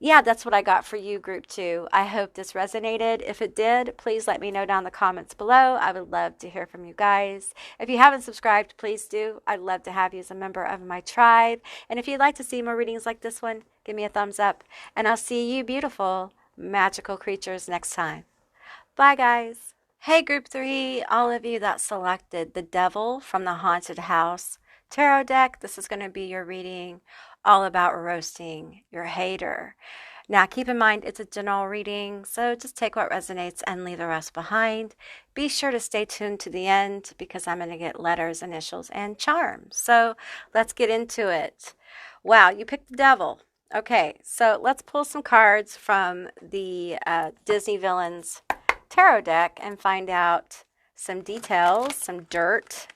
yeah, that's what I got for you, group 2. I hope this resonated. If it did, please let me know down in the comments below. I would love to hear from you guys. If you haven't subscribed, please do. I'd love to have you as a member of my tribe. And if you'd like to see more readings like this one, give me a thumbs up. And I'll see you beautiful, magical creatures next time. Bye, guys. Hey, group 3, all of you that selected the Devil from the Haunted House tarot deck, this is going to be your reading all about roasting your hater. Now, keep in mind, it's a general reading, so just take what resonates and leave the rest behind. Be sure to stay tuned to the end because I'm going to get letters, initials, and charms. So let's get into it. Wow, you picked the Devil. Okay, so let's pull some cards from the Disney Villains tarot deck and find out some details, some dirt,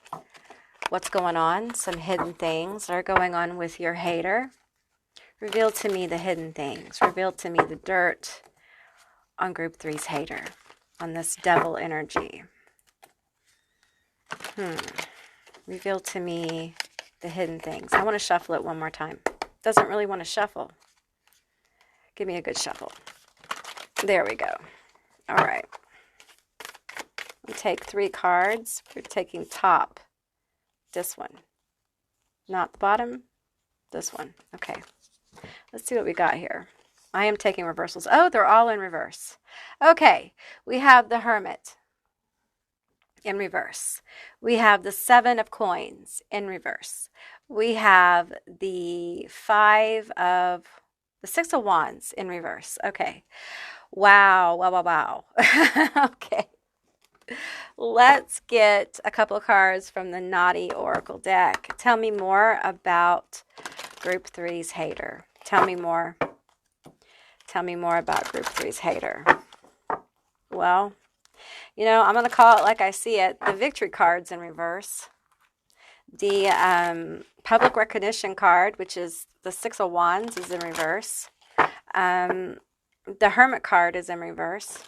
what's going on, some hidden things that are going on with your hater. Reveal to me the hidden things. Reveal to me the dirt on group 3's hater, on this devil energy. Reveal to me the hidden things. I want to shuffle it one more time. Doesn't really want to shuffle. Give me a good shuffle. There we go. All right. We take 3 cards. We're taking top. This one. Not the bottom. This one. Okay. Let's see what we got here. I am taking reversals. Oh, they're all in reverse. Okay. We have the Hermit in reverse. We have the 7 of coins in reverse. We have the 6 of wands in reverse. Okay. Wow. Wow, wow, wow. Okay. Let's get a couple of cards from the Naughty Oracle deck. Tell me more about Group 3's hater. Tell me more. Tell me more about Group 3's hater. Well, you know, I'm going to call it like I see it. The victory card's in reverse. The public recognition card, which is the 6 of wands, is in reverse. The Hermit card is in reverse.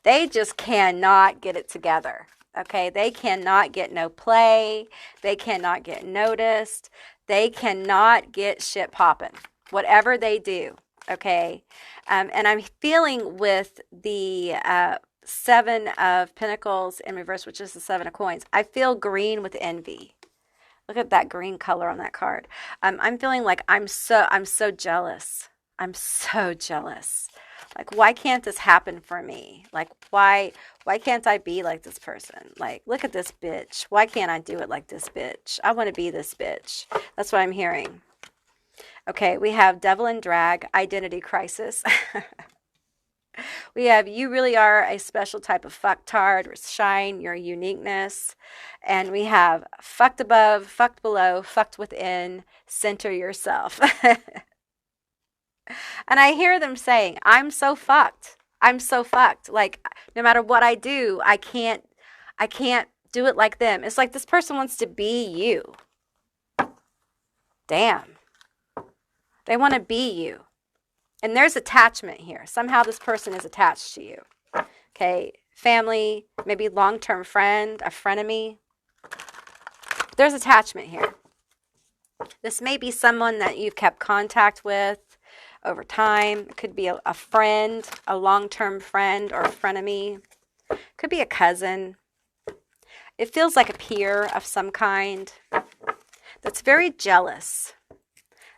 They just cannot get it together. Okay, they cannot get no play. They cannot get noticed. They cannot get shit popping. Whatever they do. Okay, and I'm feeling with the 7 of Pentacles in reverse, which is the 7 of coins. I feel green with envy. Look at that green color on that card. I'm feeling like I'm so jealous. I'm so jealous. Like, why can't this happen for me? Like, why can't I be like this person? Like, look at this bitch. Why can't I do it like this bitch? I want to be this bitch. That's what I'm hearing. Okay, we have Devil in Drag, Identity Crisis. We have You Really Are a Special Type of Fucktard, Shine Your Uniqueness. And we have Fucked Above, Fucked Below, Fucked Within, Center Yourself. And I hear them saying, I'm so fucked. I'm so fucked. Like, no matter what I do, I can't do it like them. It's like this person wants to be you. Damn. They want to be you. And there's attachment here. Somehow this person is attached to you. Okay. Family, maybe long-term friend, a frenemy. There's attachment here. This may be someone that you've kept contact with over time. It could be a friend, a long-term friend or a frenemy. It could be a cousin. It feels like a peer of some kind that's very jealous.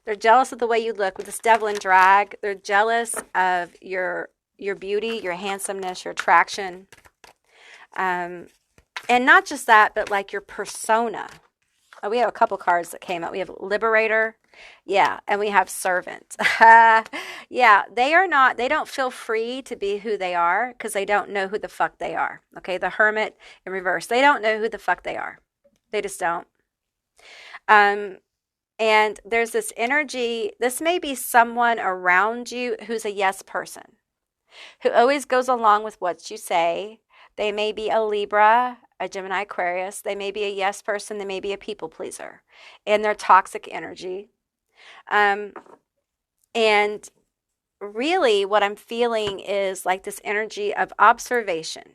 They're jealous of the way you look. With this Devil in Drag, they're jealous of your beauty, your handsomeness, your attraction. And not just that, but like your persona. Oh, we have a couple cards that came out. We have Liberator. Yeah, and we have Servant. Yeah, they don't feel free to be who they are because they don't know who the fuck they are. Okay, the Hermit in reverse. They don't know who the fuck they are. They just don't. And there's this energy. This may be someone around you who's a yes person, who always goes along with what you say. They may be a Libra, a Gemini, Aquarius. They may be a yes person. They may be a people pleaser in their toxic energy. And really what I'm feeling is like this energy of observation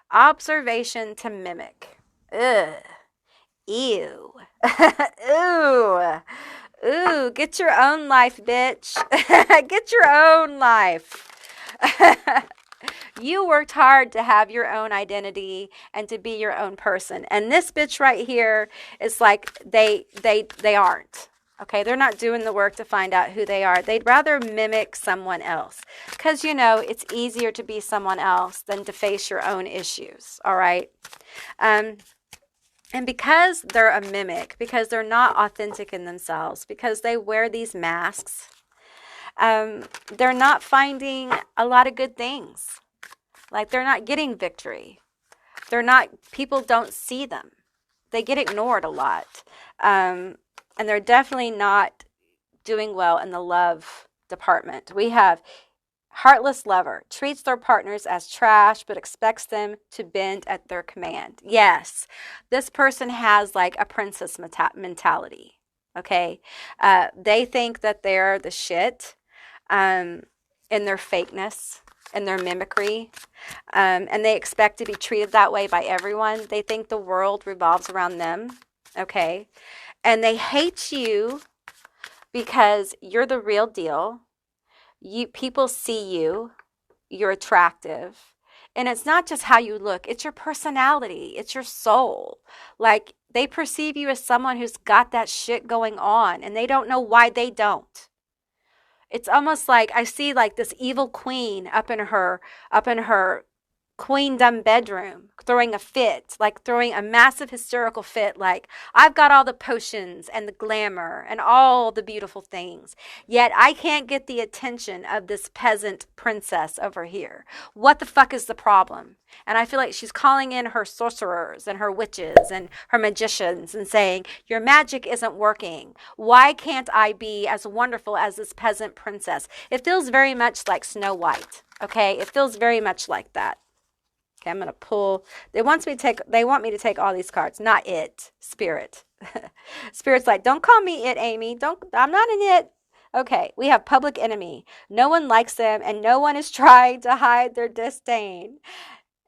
to mimic. Ugh. Ew. Ooh, get your own life, bitch. Get your own life. You worked hard to have your own identity and to be your own person. And this bitch right here is like they aren't. Okay, they're not doing the work to find out who they are. They'd rather mimic someone else. Because, you know, it's easier to be someone else than to face your own issues. All right? And because they're a mimic, because they're not authentic in themselves, because they wear these masks, they're not finding a lot of good things. Like, they're not getting victory. People don't see them. They get ignored a lot. And they're definitely not doing well in the love department. We have Heartless Lover, treats their partners as trash, but expects them to bend at their command. Yes, this person has like a princess mentality, okay? They think that they're the shit in their fakeness, in their mimicry, and they expect to be treated that way by everyone. They think the world revolves around them, okay? And they hate you because you're the real deal. People see you, you're attractive, And it's not just how you look, it's your personality, it's your soul. Like, they perceive you as someone who's got that shit going on, and they don't know why they don't. It's almost like I see like this evil queen up in her queendom bedroom throwing a fit, like throwing a massive hysterical fit, like, I've got all the potions and the glamour and all the beautiful things, yet I can't get the attention of this peasant princess over here. What the fuck is the problem? And I feel like she's calling in her sorcerers and her witches and her magicians and saying, your magic isn't working. Why can't I be as wonderful as this peasant princess? It feels very much like Snow White. Okay, it feels very much like that. Okay, I'm going to pull. They want me to take all these cards. Not it. Spirit. Spirit's like, don't call me it, Amy. I'm not an it. Okay, we have public enemy. No one likes them, and no one is trying to hide their disdain.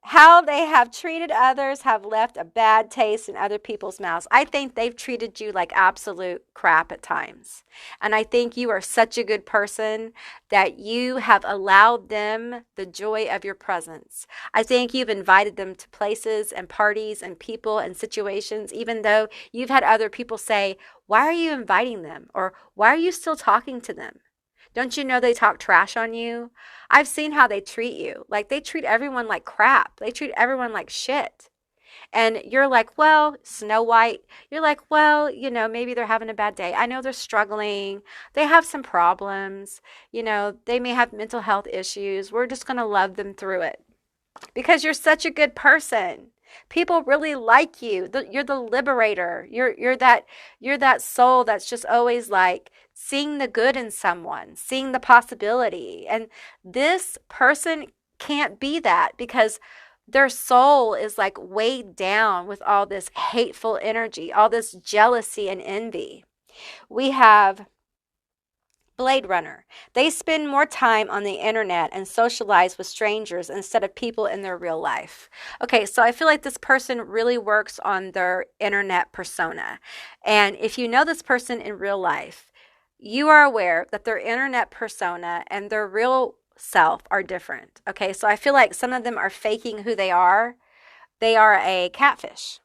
How they have treated others have left a bad taste in other people's mouths. I think they've treated you like absolute crap at times. And I think you are such a good person that you have allowed them the joy of your presence. I think you've invited them to places and parties and people and situations, even though you've had other people say, why are you inviting them? Or why are you still talking to them? Don't you know they talk trash on you? I've seen how they treat you. Like, they treat everyone like crap. They treat everyone like shit. And you're like, well, Snow White. You're like, well, maybe they're having a bad day. I know they're struggling. They have some problems. They may have mental health issues. We're just going to love them through it. Because you're such a good person. People really like you. You're the liberator. You're that soul that's just always like seeing the good in someone, seeing the possibility. And this person can't be that because their soul is like weighed down with all this hateful energy, all this jealousy and envy. We have Blade Runner. They spend more time on the internet and socialize with strangers instead of people in their real life. Okay, so I feel like this person really works on their internet persona. And if you know this person in real life, you are aware that their internet persona and their real self are different. Okay, so I feel like some of them are faking who they are. They are a catfish.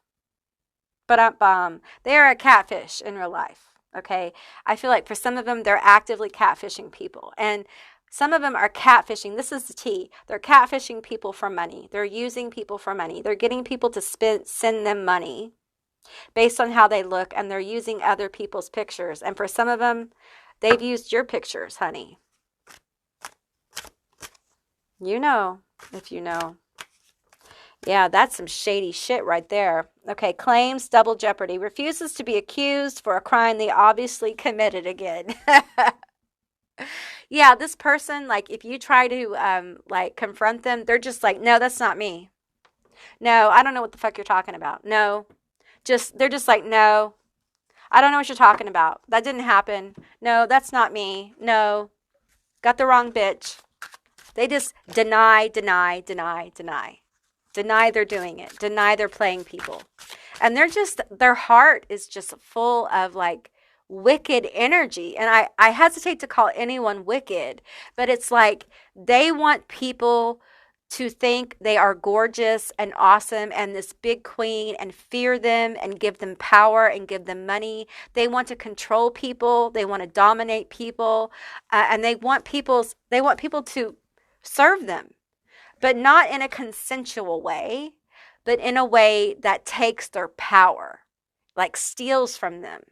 They are a catfish in real life. Okay, I feel like for some of them, they're actively catfishing people. And some of them are catfishing. This is the T. They're catfishing people for money. They're using people for money. They're getting people to send them money based on how they look. And they're using other people's pictures. And for some of them, they've used your pictures, honey. You know, if you know. Yeah, that's some shady shit right there. Okay, claims double jeopardy. Refuses to be accused for a crime they obviously committed again. Yeah, this person, like, if you try to, confront them, they're just like, no, that's not me. No, I don't know what the fuck you're talking about. No. They're just like, no. I don't know what you're talking about. That didn't happen. No, that's not me. No. Got the wrong bitch. They just deny. Deny they're doing it. Deny they're playing people. And their heart is just full of like wicked energy. And I hesitate to call anyone wicked, but it's like they want people to think they are gorgeous and awesome and this big queen and fear them and give them power and give them money. They want to control people. They want to dominate people. And they want people to serve them. But not in a consensual way, but in a way that takes their power, like steals from them.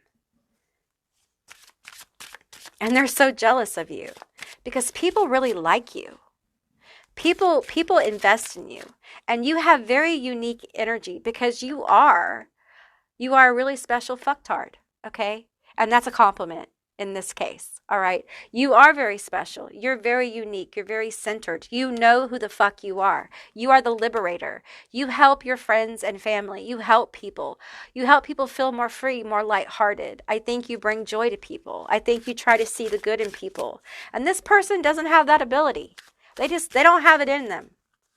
And they're so jealous of you because people really like you. People invest in you, and you have very unique energy because you are a really special fucktard, okay? And that's a compliment in this case. All right. You are very special. You're very unique. You're very centered. You know who the fuck you are. You are the liberator. You help your friends and family. You help people. You help people feel more free, more lighthearted. I think you bring joy to people. I think you try to see the good in people. And this person doesn't have that ability. They don't have it in them.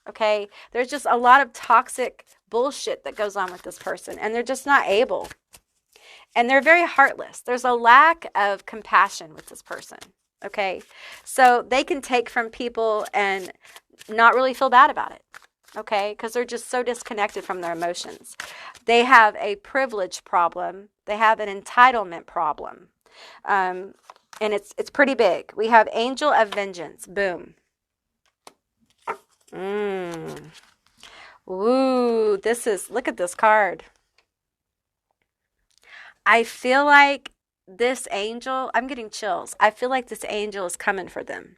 Okay. There's just a lot of toxic bullshit that goes on with this person, and they're just not able. And they're very heartless. There's a lack of compassion with this person, okay? So they can take from people and not really feel bad about it. okay? Because they're just so disconnected from their emotions. They have a privilege problem. They have an entitlement problem. And it's pretty big. We have Angel of Vengeance. Boom. Ooh, look at this card. I feel like this angel, I'm getting chills. I feel like this angel is coming for them.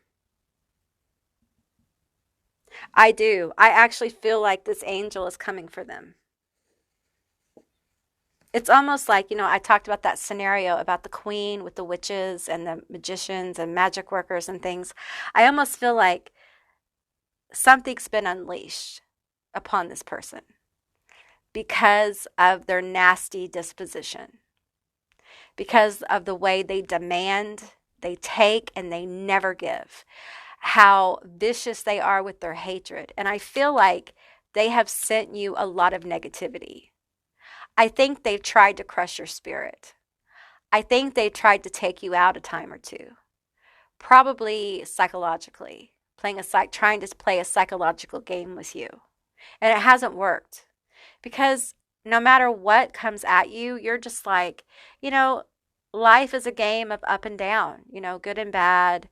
I do. I actually feel like this angel is coming for them. It's almost like, I talked about that scenario about the queen with the witches and the magicians and magic workers and things. I almost feel like something's been unleashed upon this person because of their nasty disposition, because of the way they demand, they take, and they never give, how vicious they are with their hatred. And I feel like they have sent you a lot of negativity. I think they've tried to crush your spirit. I think they tried to take you out a time or two, probably psychologically, trying to play a psychological game with you. And it hasn't worked, because no matter what comes at you, you're just like, life is a game of up and down, good and bad,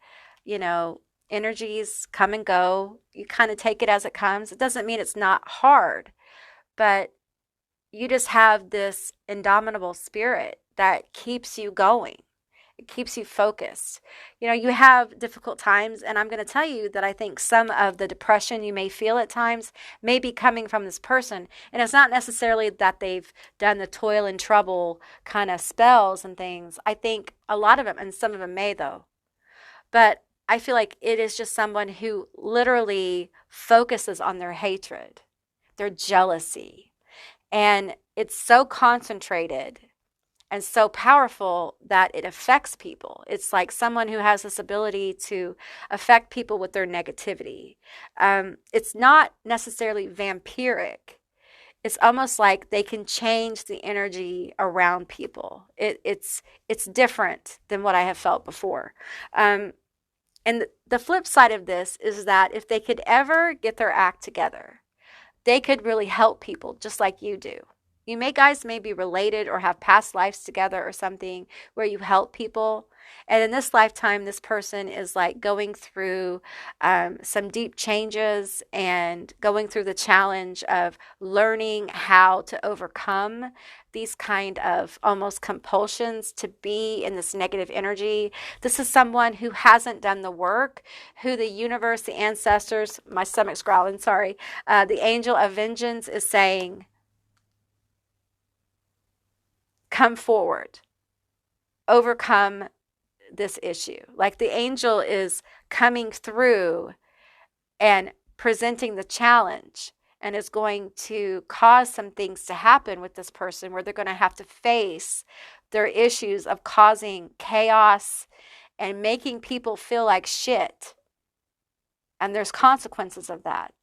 energies come and go. You kind of take it as it comes. It doesn't mean it's not hard, but you just have this indomitable spirit that keeps you going. It keeps you focused. You have difficult times, and I'm going to tell you that I think some of the depression you may feel at times may be coming from this person. And it's not necessarily that they've done the toil and trouble kind of spells and things. I think a lot of them, and some of them may though. But I feel like it is just someone who literally focuses on their hatred, their jealousy. And it's so concentrated and so powerful that it affects people. It's like someone who has this ability to affect people with their negativity. It's not necessarily vampiric. It's almost like they can change the energy around people. It's different than what I have felt before. And the flip side of this is that if they could ever get their act together, they could really help people just like you do. You guys may be related or have past lives together or something where you help people. And in this lifetime, this person is like going through some deep changes and going through the challenge of learning how to overcome these kind of almost compulsions to be in this negative energy. This is someone who hasn't done the work, who the universe, the ancestors, my stomach's growling, sorry, the angel of vengeance is saying, come forward, overcome this issue. Like the angel is coming through and presenting the challenge, and is going to cause some things to happen with this person where they're going to have to face their issues of causing chaos and making people feel like shit. And there's consequences of that.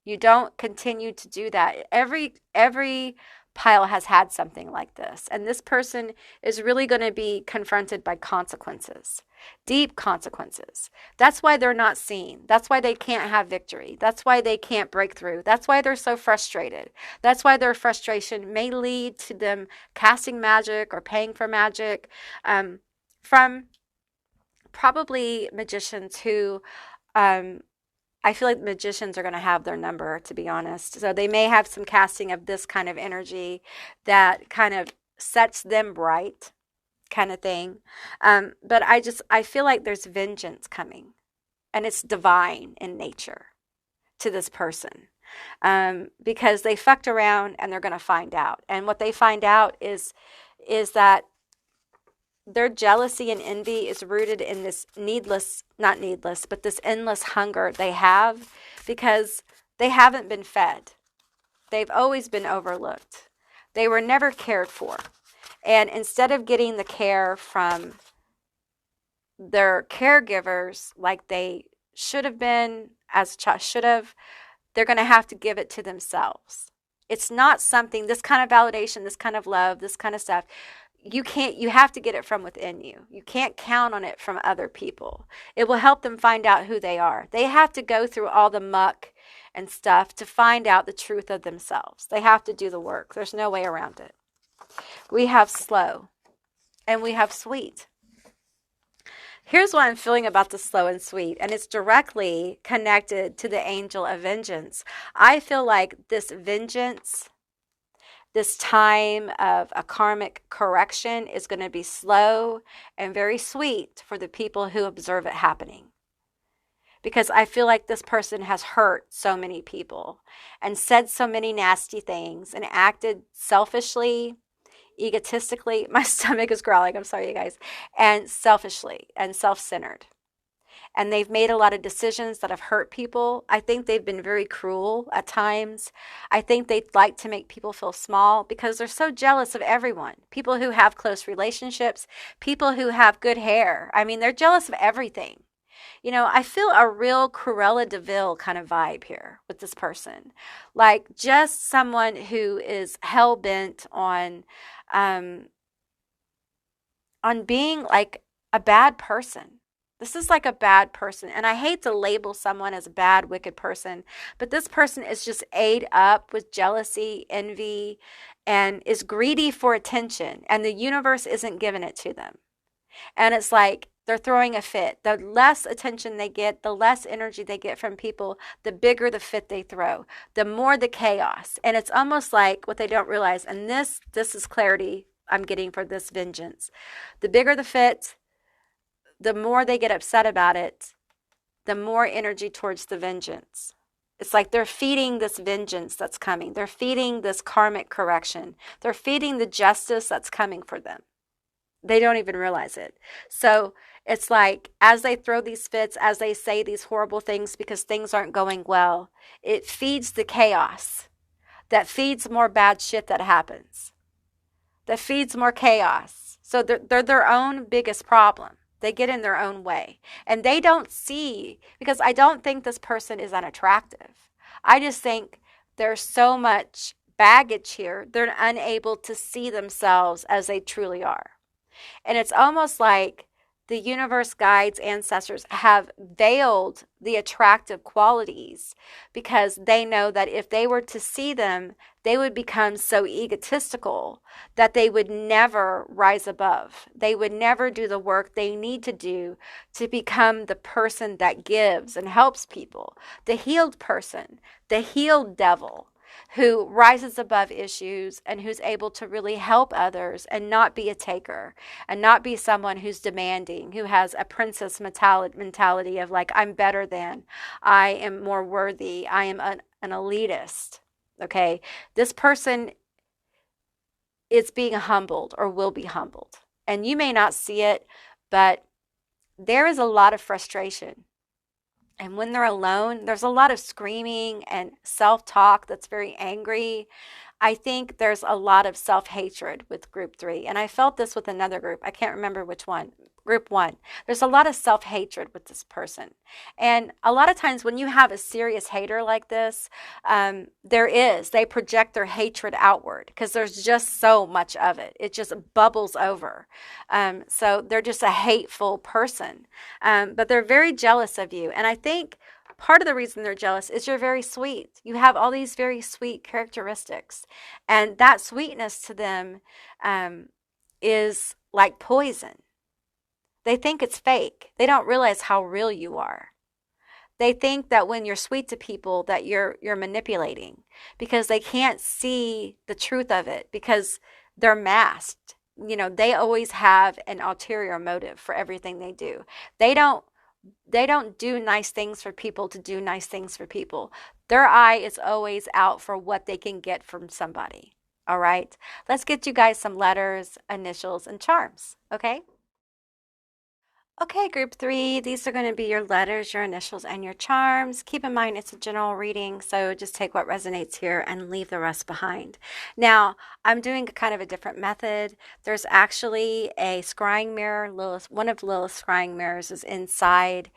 You don't continue to do that. Every pile has had something like this, and this person is really going to be confronted by consequences, deep consequences. That's why they're not seen. That's why they can't have victory. That's why they can't break through. That's why they're so frustrated. That's why their frustration may lead to them casting magic or paying for magic from probably magicians who I feel like magicians are going to have their number, to be honest. So they may have some casting of this kind of energy that kind of sets them right, kind of thing. But I feel like there's vengeance coming, and it's divine in nature to this person, because they fucked around and they're going to find out. And what they find out is that their jealousy and envy is rooted in this not needless, but this endless hunger they have because they haven't been fed. They've always been overlooked. They were never cared for. And instead of getting the care from their caregivers like they should have been, as a child should have, they're going to have to give it to themselves. It's not something, this kind of validation, this kind of love, this kind of stuff, you have to get it from within you. You can't count on it from other people. It will help them find out who they are. They have to go through all the muck and stuff to find out the truth of themselves. They have to do the work. There's no way around it. We have slow and we have sweet. Here's what I'm feeling about the slow and sweet, and it's directly connected to the angel of vengeance. I feel like this vengeance, this time of a karmic correction, is going to be slow and very sweet for the people who observe it happening. Because I feel like this person has hurt so many people and said so many nasty things and acted selfishly, egotistically. My stomach is growling. I'm sorry, you guys. And selfishly and self-centered. And they've made a lot of decisions that have hurt people. I think they've been very cruel at times. I think they'd like to make people feel small because they're so jealous of everyone. People who have close relationships, people who have good hair. I mean, they're jealous of everything. You know, I feel a real Cruella de Vil kind of vibe here with this person. Like just someone who is hell-bent on being like a bad person. This is like a bad person. And I hate to label someone as a bad, wicked person, but this person is just ate up with jealousy, envy, and is greedy for attention. And the universe isn't giving it to them. And it's like they're throwing a fit. The less attention they get, the less energy they get from people, the bigger the fit they throw, the more the chaos. And it's almost like what they don't realize, and this is clarity I'm getting for this vengeance. The bigger the fit, the more they get upset about it, the more energy towards the vengeance. It's like they're feeding this vengeance that's coming. They're feeding this karmic correction. They're feeding the justice that's coming for them. They don't even realize it. So it's like as they throw these fits, as they say these horrible things because things aren't going well, it feeds the chaos. That feeds more bad shit that happens. That feeds more chaos. So they're their own biggest problem. They get in their own way. And they don't see, because I don't think this person is unattractive. I just think there's so much baggage here, they're unable to see themselves as they truly are. And it's almost like the universe, guides, ancestors have veiled the attractive qualities because they know that if they were to see them, they would become so egotistical that they would never rise above. They would never do the work they need to do to become the person that gives and helps people, the healed person, the healed devil, who rises above issues and who's able to really help others and not be a taker and not be someone who's demanding, who has a princess mentality of like, I'm better than, I am more worthy, I am an elitist. Okay, this person is being humbled or will be humbled. And you may not see it, but there is a lot of frustration. And when they're alone, there's a lot of screaming and self-talk that's very angry. I think there's a lot of self-hatred with group 3. And I felt this with another group. I can't remember which one. Group 1. There's a lot of self-hatred with this person. And a lot of times when you have a serious hater like this, they project their hatred outward because there's just so much of it. It just bubbles over. So they're just a hateful person. But they're very jealous of you. And I think part of the reason they're jealous is you're very sweet. You have all these very sweet characteristics. And that sweetness to them is like poison. They think it's fake. They don't realize how real you are. They think that when you're sweet to people that you're manipulating because they can't see the truth of it because they're masked. You know, they always have an ulterior motive for everything they do. They don't do nice things for people to do nice things for people. Their eye is always out for what they can get from somebody. All right? Let's get you guys some letters, initials, and charms. Okay? Okay, group 3, these are going to be your letters, your initials, and your charms. Keep in mind it's a general reading, so just take what resonates here and leave the rest behind. Now, I'm doing kind of a different method. There's actually a scrying mirror. One of Lilith's scrying mirrors is inside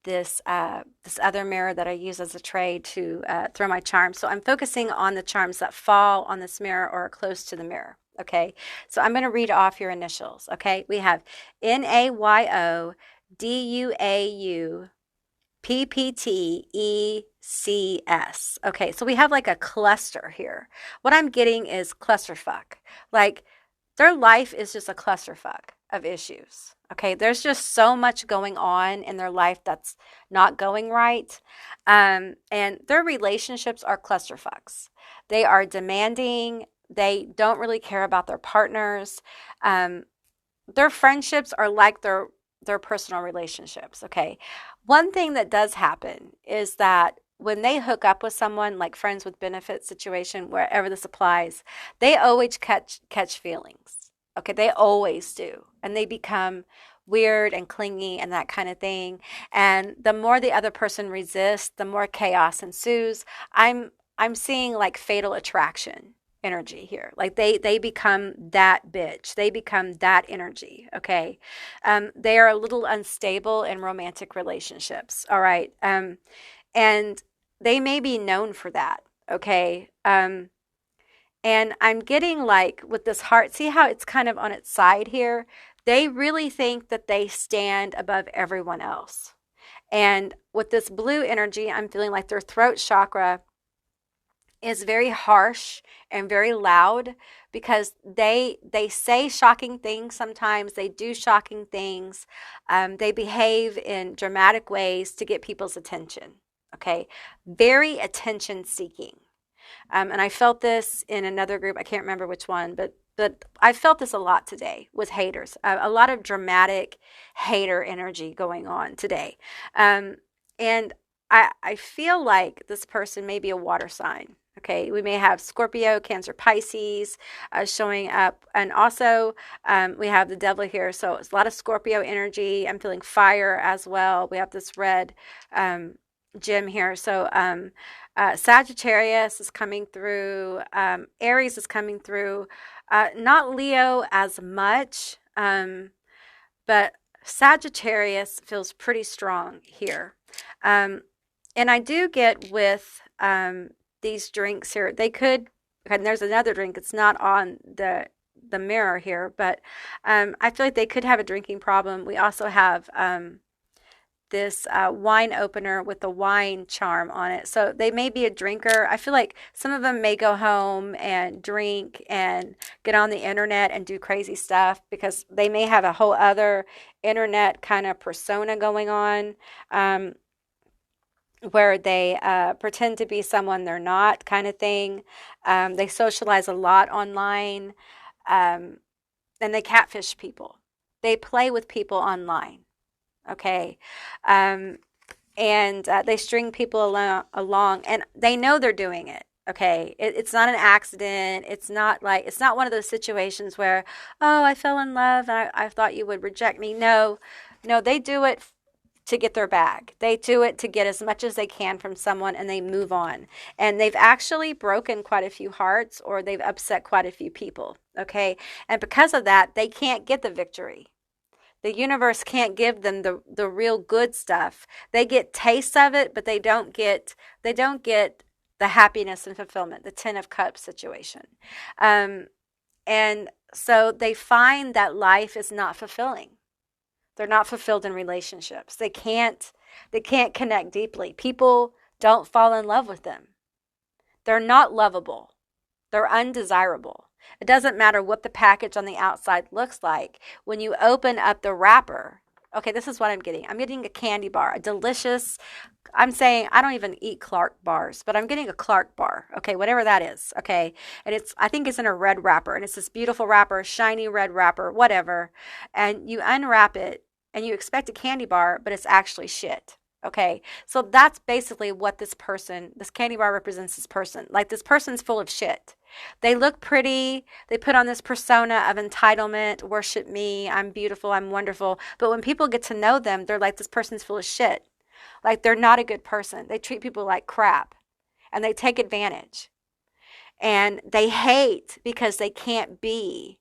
this other mirror that I use as a tray to throw my charms. So I'm focusing on the charms that fall on this mirror or are close to the mirror. Okay, so I'm going to read off your initials. Okay, we have NAYODUAU PPTECS. Okay, so we have like a cluster here. What I'm getting is clusterfuck. Like their life is just a clusterfuck of issues. Okay, there's just so much going on in their life that's not going right. And their relationships are clusterfucks. They are demanding. They don't really care about their partners. Their friendships are like their personal relationships. Okay. One thing that does happen is that when they hook up with someone, like friends with benefits situation, wherever this applies, they always catch feelings. Okay, they always do. And they become weird and clingy and that kind of thing. And the more the other person resists, the more chaos ensues. I'm seeing like fatal attraction energy here. Like they become that bitch. They become that energy. Okay. They are a little unstable in romantic relationships. All right. And they may be known for that. Okay. And I'm getting like with this heart, see how it's kind of on its side here? They really think that they stand above everyone else. And with this blue energy, I'm feeling like their throat chakra is very harsh and very loud because they say shocking things sometimes. They do shocking things. They behave in dramatic ways to get people's attention. Okay, very attention seeking. And I felt this in another group. I can't remember which one, but I felt this a lot today with haters. A lot of dramatic hater energy going on today. And I feel like this person may be a water sign. Okay, we may have Scorpio, Cancer, Pisces showing up. And also we have the devil here. So it's a lot of Scorpio energy. I'm feeling fire as well. We have this red gem here. So Sagittarius is coming through. Aries is coming through. Not Leo as much, but Sagittarius feels pretty strong here. And I do get with these drinks here, they could, and there's another drink, it's not on the mirror here, but I feel like they could have a drinking problem. We also have this wine opener with the wine charm on it. So they may be a drinker. I feel like some of them may go home and drink and get on the internet and do crazy stuff because they may have a whole other internet kind of persona going on. Where they pretend to be someone they're not, kind of thing. They socialize a lot online, and they catfish people. They play with people online, okay? And they string people along, and they know they're doing it, okay? It's not an accident. It's not one of those situations where, oh, I fell in love and I thought you would reject me. No, they do it to get their bag. They do it to get as much as they can from someone and they move on. And they've actually broken quite a few hearts or they've upset quite a few people, okay? And because of that, they can't get the victory. The universe can't give them the real good stuff. They get tastes of it, but they don't get the happiness and fulfillment, the 10 of Cups situation. And so they find that life is not fulfilling. They're not fulfilled in relationships. They can't connect deeply. People don't fall in love with them. They're not lovable. They're undesirable. It doesn't matter what the package on the outside looks like. When you open up the wrapper, okay, this is what I'm getting. I'm getting a candy bar, a delicious, I'm saying I don't even eat Clark bars, but I'm getting a Clark bar, okay, whatever that is, okay? And I think it's in a red wrapper, and it's this beautiful wrapper, shiny red wrapper, whatever. And you unwrap it, and you expect a candy bar, but it's actually shit. Okay, so that's basically what this candy bar represents this person. Like this person's full of shit. They look pretty. They put on this persona of entitlement, worship me, I'm beautiful, I'm wonderful. But when people get to know them, they're like, this person's full of shit. Like they're not a good person. They treat people like crap and they take advantage. And they hate because they can't be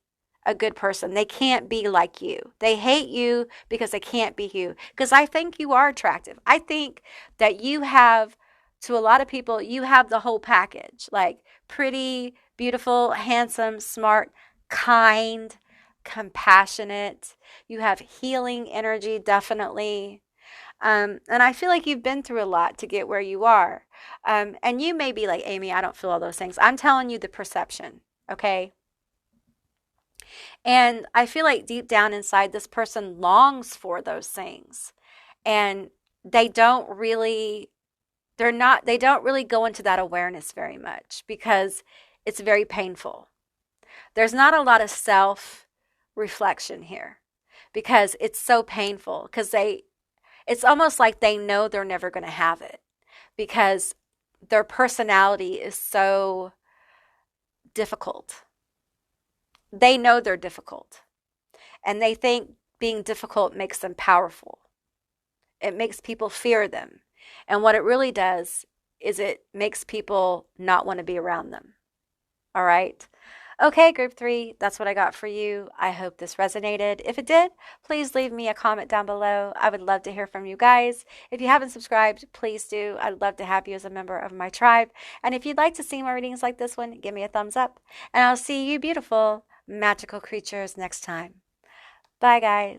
a good person. They can't be like you. They hate you because they can't be you. Because I think you are attractive. I think that you have, to a lot of people, you have the whole package. Like pretty, beautiful, handsome, smart, kind, compassionate. You have healing energy, definitely. And I feel like you've been through a lot to get where you are. And you may be like, Amy, I don't feel all those things. I'm telling you the perception, okay? And I feel like deep down inside, this person longs for those things. And they don't really, they don't really go into that awareness very much because it's very painful. There's not a lot of self reflection here because it's so painful because it's almost like they know they're never going to have it because their personality is so difficult. They know they're difficult and they think being difficult makes them powerful. It makes people fear them. And what it really does is it makes people not want to be around them. All right. Okay, group 3, that's what I got for you. I hope this resonated. If it did, please leave me a comment down below. I would love to hear from you guys. If you haven't subscribed, please do. I'd love to have you as a member of my tribe. And if you'd like to see more readings like this one, give me a thumbs up. And I'll see you beautiful, magical creatures next time. Bye, guys.